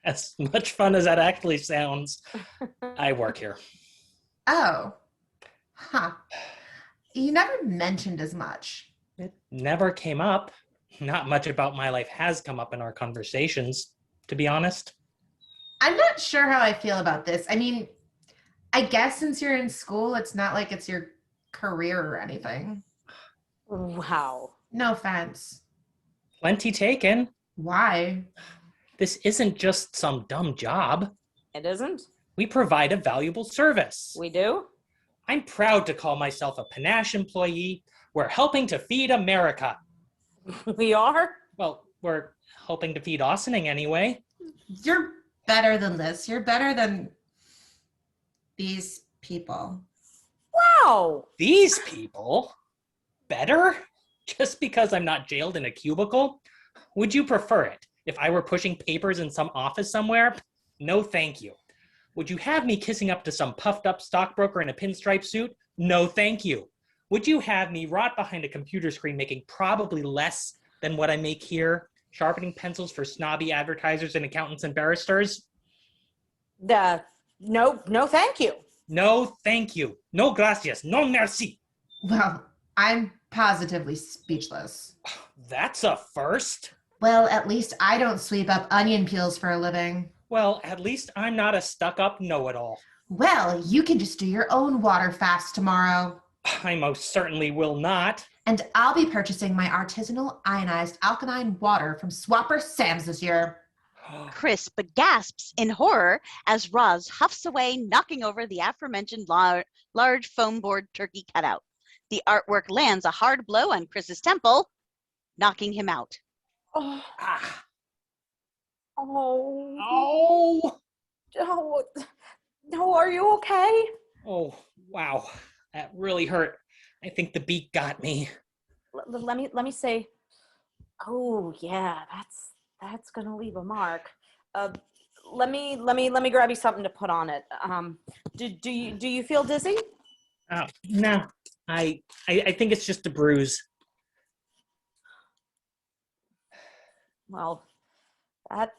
As much fun as that actually sounds, I work here. Oh. Huh. You never mentioned as much. It never came up. Not much about my life has come up in our conversations, to be honest. I'm not sure how I feel about this. I mean, I guess since you're in school, it's not like it's your career or anything. Wow. No offense. Plenty taken. Why? This isn't just some dumb job. It isn't? We provide a valuable service. We do? I'm proud to call myself a Panache employee. We're helping to feed America. We are? Well, we're helping to feed Ossining anyway. You're better than this. You're better than these people. Wow! These people? Better? Just because I'm not jailed in a cubicle? Would you prefer it if I were pushing papers in some office somewhere? No, thank you. Would you have me kissing up to some puffed up stockbroker in a pinstripe suit? No, thank you. Would you have me rot behind a computer screen making probably less than what I make here, sharpening pencils for snobby advertisers and accountants and barristers? No, thank you. No, thank you. No gracias. No merci. Well, I'm positively speechless. That's a first. Well, at least I don't sweep up onion peels for a living. Well, at least I'm not a stuck-up know-it-all. Well, you can just do your own water fast tomorrow. I most certainly will not. And I'll be purchasing my artisanal ionized alkaline water from Swapper Sam's this year. Chris gasps in horror as Roz huffs away, knocking over the aforementioned large foam board turkey cutout. The artwork lands a hard blow on Chris's temple, knocking him out. Oh. Ah. Oh. Oh. Oh. No, are you okay? Oh, wow. That really hurt. I think the beat got me. Let me say, oh yeah, that's gonna leave a mark. Let me grab you something to put on it. Do you feel dizzy? No. I think it's just a bruise. Well, that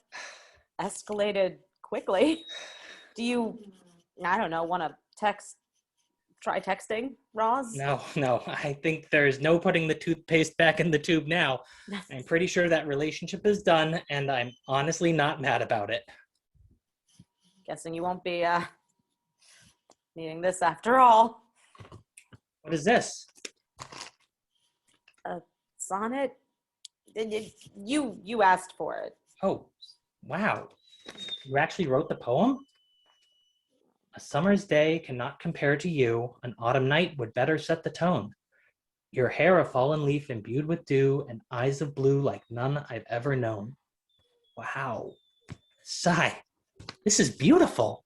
escalated quickly. Do you, I don't know, want to try texting, Roz? No. I think there's no putting the toothpaste back in the tube now. I'm pretty sure that relationship is done, and I'm honestly not mad about it. Guessing you won't be needing this after all. What is this? A sonnet? You asked for it. Oh, wow. You actually wrote the poem? A summer's day cannot compare to you. An autumn night would better set the tone. Your hair a fallen leaf imbued with dew and eyes of blue like none I've ever known. Wow. Sigh. This is beautiful.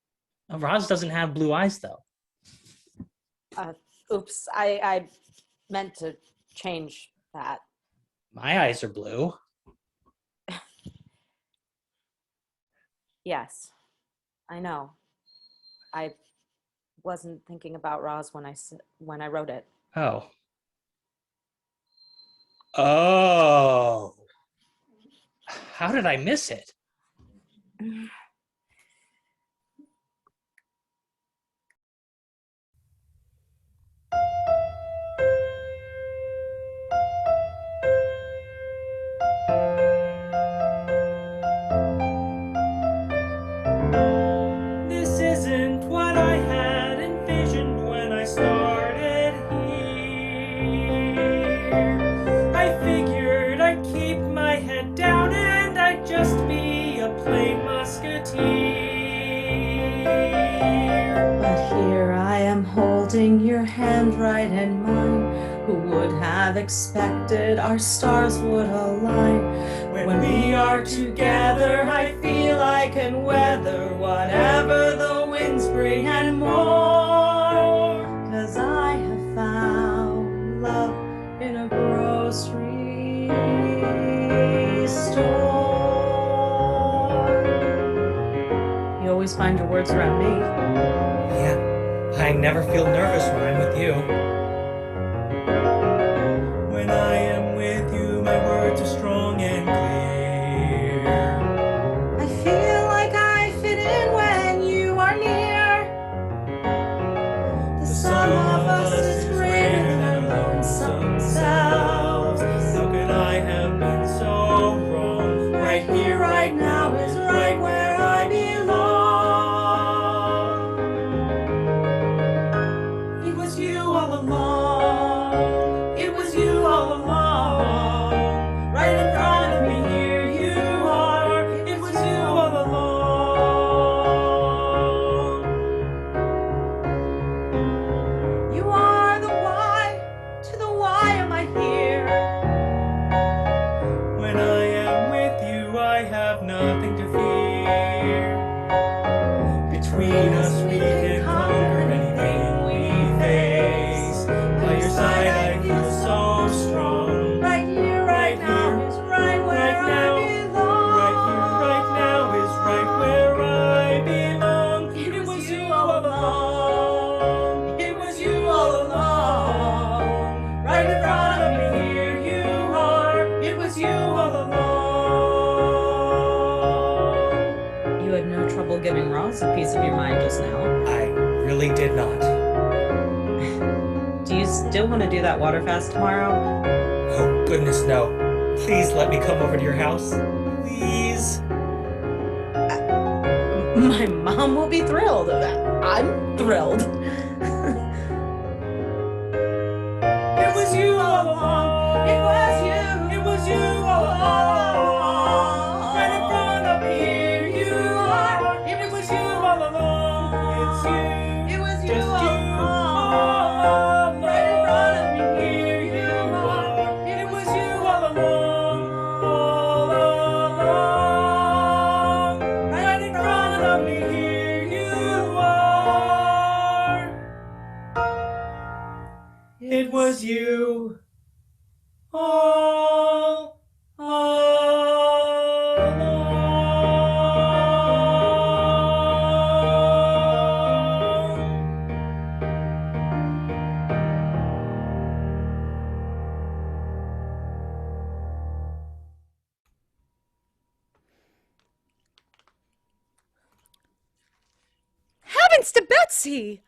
Roz doesn't have blue eyes, though. Oops, I meant to change that. My eyes are blue. Yes, I know. I wasn't thinking about Roz when I wrote it. Oh. Oh. How did I miss it? bright and mine. Who would have expected our stars would align? When we are together, I feel I can weather whatever the winds bring and more. 'Cause I have found love in a grocery store. You always find your words around me. Yeah, I never feel nervous when I'm with you. When I am with you, my words are strong and clear. I feel like I fit in when you are near. The sum of us is greater than our lonesome selves. How could I have been so wrong? Right here, right now is right where I belong. It was you all along. It was you all along. Right in front of me, here you are. It was you all along. You are the why to the why am I here? When I am with you, I have nothing to fear. Between us, we can conquer anything we face. By your side, I feel so strong. Right here, right now is right where I belong. Right here, right now is right where I belong. It was you all along. It was you all along. Right in front of me, here you are. It was you all along. You had no trouble giving Ross a piece of your mind just now. I really did not. Do you still want to do that water fast tomorrow? Oh, goodness, no. Please let me come over to your house. Please. My mom will be thrilled. I'm thrilled. It was you all along. It was you. It was you all along. Right in front of me, here you are. It was you all along. It's you. It was you Just all you. along. Right in front of me, here you are. It was you all along. All along. Right in front of me, Here you are. It was you. All along. Heavens to Betsy!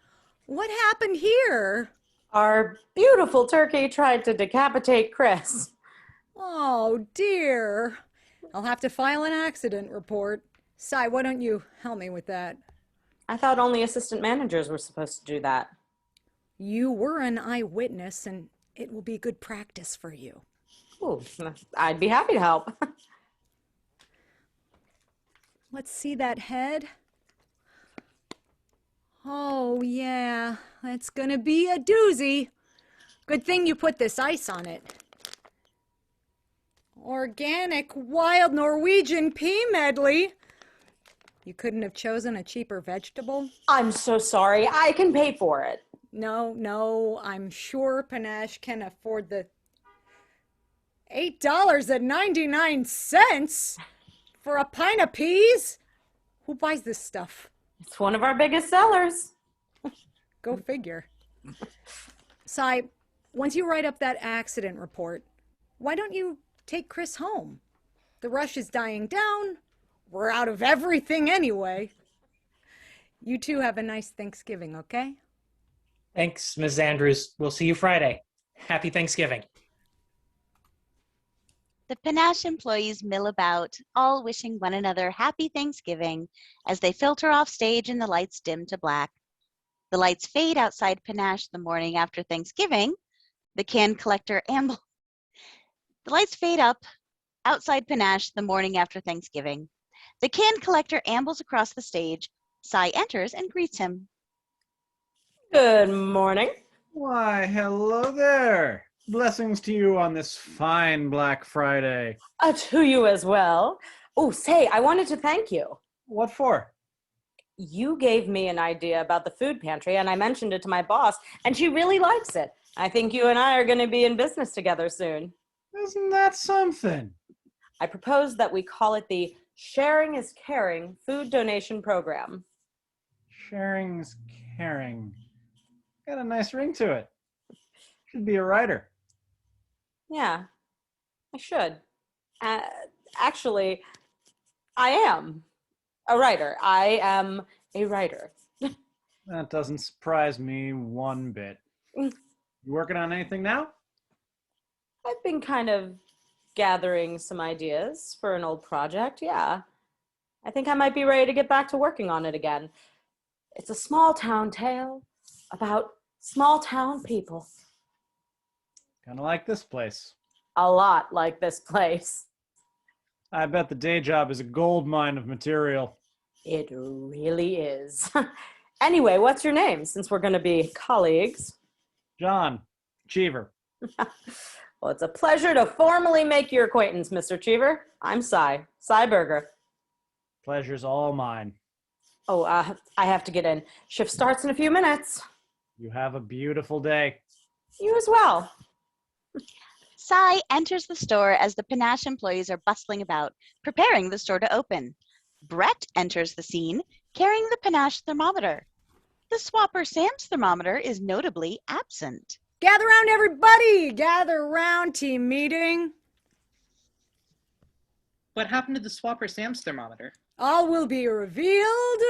What happened here? Our beautiful turkey tried to decapitate Chris. Oh dear. I'll have to file an accident report. Cy, why don't you help me with that? I thought only assistant managers were supposed to do that. You were an eyewitness, and it will be good practice for you. Ooh, I'd be happy to help. Let's see that head. Oh, yeah, that's gonna be a doozy. Good thing you put this ice on it. Organic wild Norwegian pea medley. You couldn't have chosen a cheaper vegetable? I'm so sorry. I can pay for it. No, I'm sure Panache can afford the $8.99 for a pint of peas? Who buys this stuff? It's one of our biggest sellers. Go figure. Cy, once you write up that accident report, why don't you take Chris home? The rush is dying down. We're out of everything anyway. You two have a nice Thanksgiving, okay? Thanks, Ms. Andrews. We'll see you Friday. Happy Thanksgiving. The Panache employees mill about, all wishing one another happy Thanksgiving as they filter off stage and the lights dim to black. The lights fade outside Panache the morning after Thanksgiving. The can collector amble. The lights fade up outside Panache the morning after Thanksgiving. The can collector ambles across the stage. Cy enters and greets him. Good morning. Why, hello there. Blessings to you on this fine Black Friday. To you as well. Oh, say, I wanted to thank you. What for? You gave me an idea about the food pantry, and I mentioned it to my boss, and she really likes it. I think you and I are going to be in business together soon. Isn't that something? I propose that we call it the Sharing is Caring Food Donation Program. Sharing's caring. Got a nice ring to it. Should be a writer. Yeah, I should. Actually, I am a writer. I am a writer. That doesn't surprise me one bit. You working on anything now? I've been kind of gathering some ideas for an old project, yeah. I think I might be ready to get back to working on it again. It's a small town tale about small town people. Kind of like this place. A lot like this place. I bet the day job is a gold mine of material. It really is. Anyway, what's your name, since we're going to be colleagues? John Cheever. Well, it's a pleasure to formally make your acquaintance, Mr. Cheever. I'm Cy Berger. Pleasure's all mine. Oh, I have to get in. Shift starts in a few minutes. You have a beautiful day. You as well. Cy enters the store as the Panache employees are bustling about, preparing the store to open. Brett enters the scene, carrying the Panache thermometer. The swapper Sam's thermometer is notably absent. Gather round, everybody! Gather round, team meeting. What happened to the swapper Sam's thermometer? All will be revealed.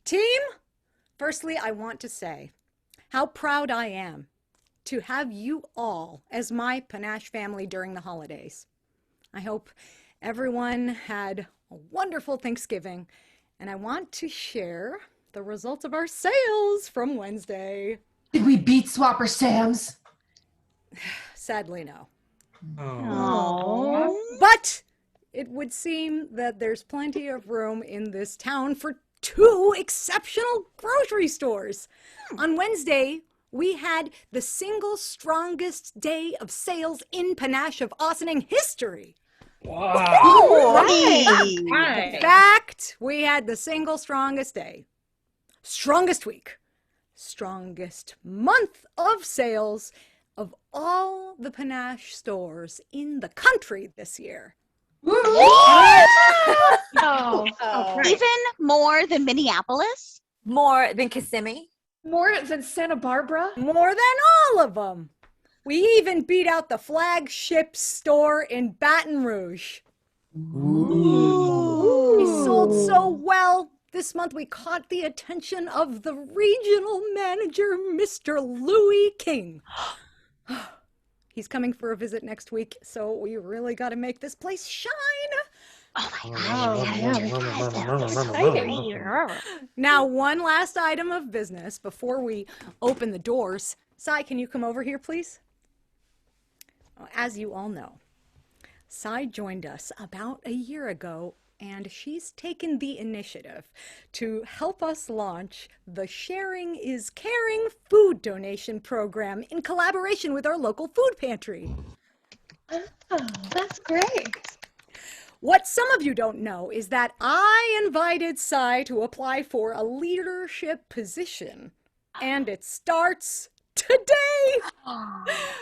Team, firstly, I want to say how proud I am to have you all as my Panache family during the holidays. I hope everyone had a wonderful Thanksgiving, and I want to share the results of our sales from Wednesday. Did we beat Swapper Sam's? Sadly, no. Aww. But it would seem that there's plenty of room in this town for two exceptional grocery stores. On Wednesday, we had the single strongest day of sales in Panache of Ossining history. Wow. In fact, we had the single strongest day, strongest week, strongest month of sales of all the Panache stores in the country this year. Even more than Minneapolis? More than Kissimmee? More than Santa Barbara? More than all of them. We even beat out the flagship store in Baton Rouge. Ooh. We sold so well. This month we caught the attention of the regional manager, Mr. Louis King. He's coming for a visit next week, so we really got to make this place shine. Oh my gosh. Now, one last item of business before we open the doors. Cy, can you come over here, please? As you all know, Cy joined us about a year ago, and she's taken the initiative to help us launch the Sharing is Caring food donation program in collaboration with our local food pantry. Oh, that's great. What some of you don't know is that I invited Cy to apply for a leadership position, and it starts today.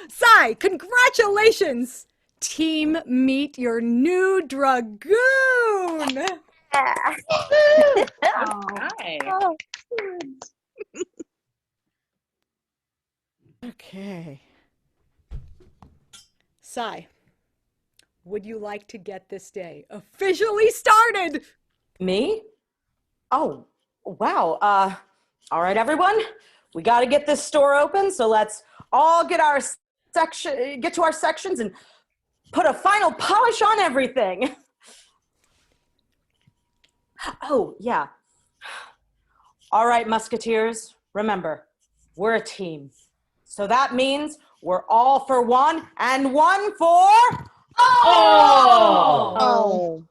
Cy, congratulations! Team, meet your new dragoon. Okay. Cy, would you like to get this day officially started? Me? Oh, wow. All right, everyone. We got to get this store open, so let's all get to our sections and put a final polish on everything. Oh, yeah. All right, Musketeers, remember, we're a team. So that means we're all for one and one for all. Oh.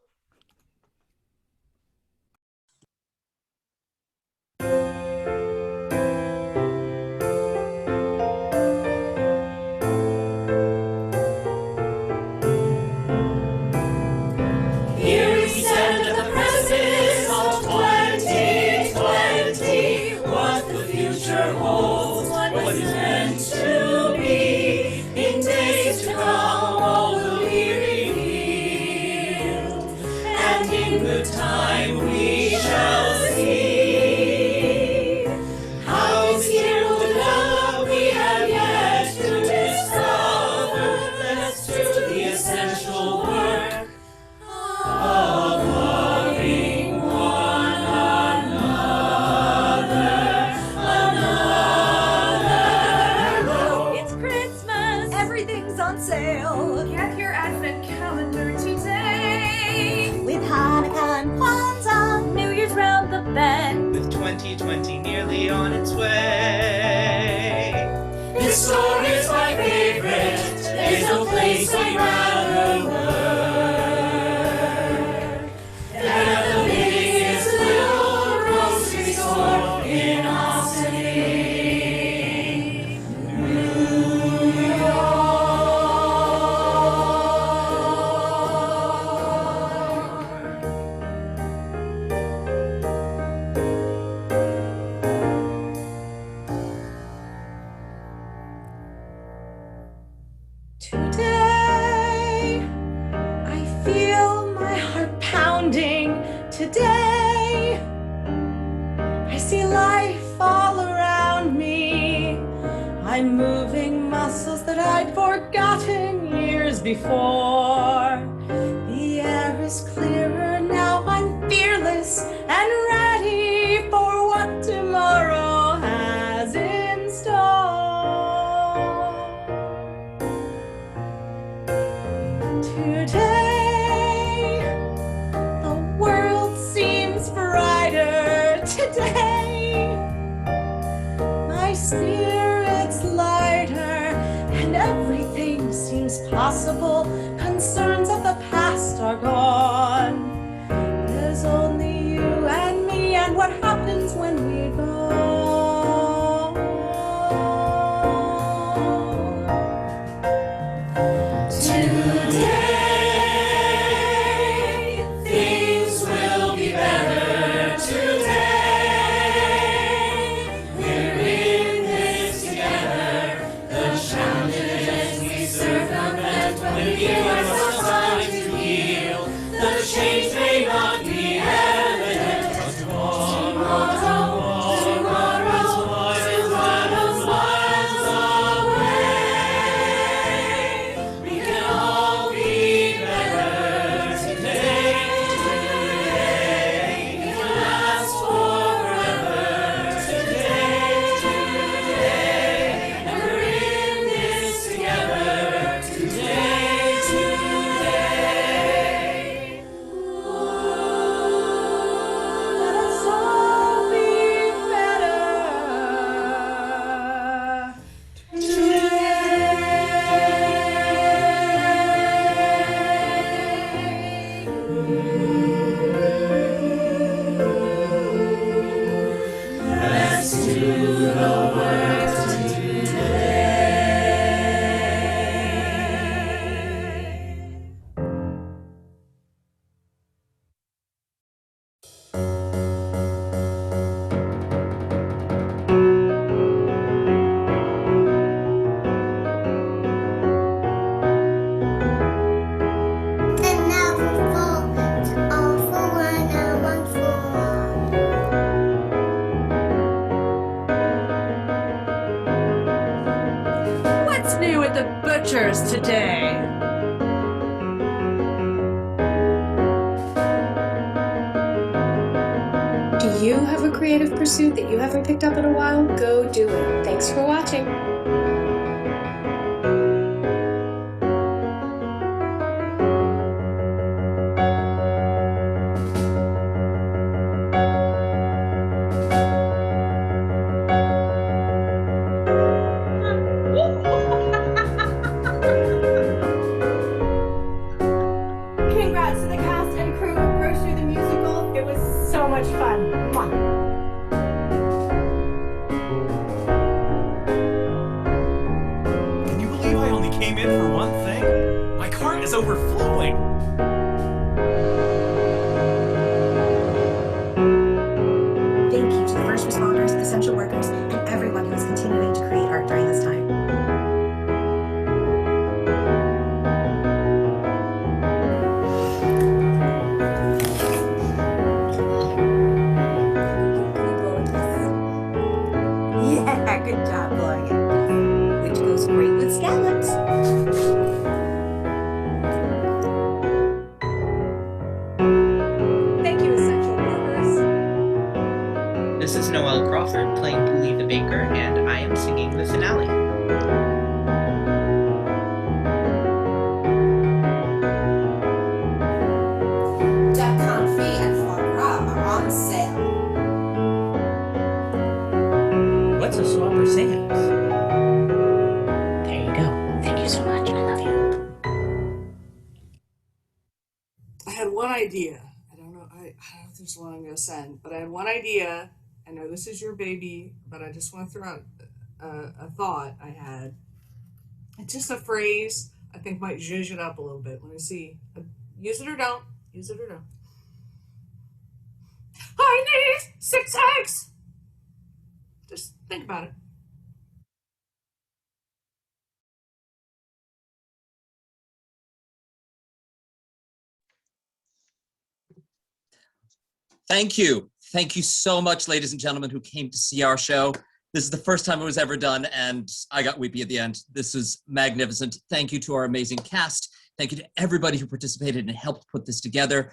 on sale. Get your advent calendar today. With Hanukkah and Kwanzaa, New Year's round the bend. With 2020 nearly on its way. This store is my favorite. There's no place I'd rather work than at the biggest little grocery store in our city. Today, I feel my heart pounding. Today, I see life all around me. I'm moving muscles that I'd forgotten years before. The air is clearer now. I'm fearless and ready for what tomorrow has in store. Today, the world seems brighter. Today, my spirit's lighter, and everything seems possible. Concerns of the past are gone. There's only you and me, and what happens when we go. Today, things will be better. Today, we're in this together. The challenges we circumvent will give us time to heal. The change may not be evident, but tomorrow's miles away. We can all be better today. We can last forever today. And we're in this together today. Let us all be better Let's do the work today. And now for four, all for one and one for all. What's new at the butcher's today? Do you have a creative pursuit that you haven't picked up in a while? Go do it. Thanks for watching. Congrats to the cast and crew of Grocery the Musical. It was so much fun. Mwah. Can you believe I only came in for one thing? My cart is overflowing. Thank you to the first responders, essential workers, and everyone who is continuing to create art during this time. Yeah, good job blowing it. Which goes great with scallops. Thank you, essential workers. This is Noelle Crawford playing Bully the Baker, and I am singing the finale. idea. I don't know if this is what I'm going to send, but I had one idea. I know this is your baby, but I just want to throw out a thought I had. It's just a phrase I think might zhuzh it up a little bit. Let me see. Use it or don't. Use it or don't. I need 6 eggs. Just think about it. Thank you. Thank you so much, ladies and gentlemen, who came to see our show. This is the first time it was ever done, and I got weepy at the end. This is magnificent. Thank you to our amazing cast. Thank you to everybody who participated and helped put this together.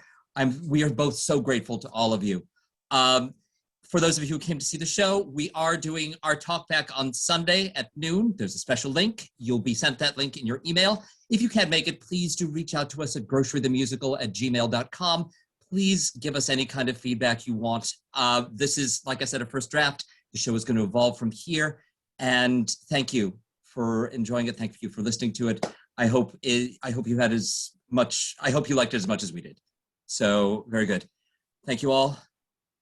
We are both so grateful to all of you. For those of you who came to see the show, we are doing our talk back on Sunday at noon. There's a special link. You'll be sent that link in your email. If you can't make it, please do reach out to us at grocerythemusical@gmail.com. Please give us any kind of feedback you want. This is, like I said, a first draft. The show is going to evolve from here. And thank you for enjoying it. Thank you for listening to it. I hope you liked it as much as we did. So very good. Thank you all.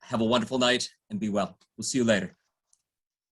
Have a wonderful night and be well. We'll see you later.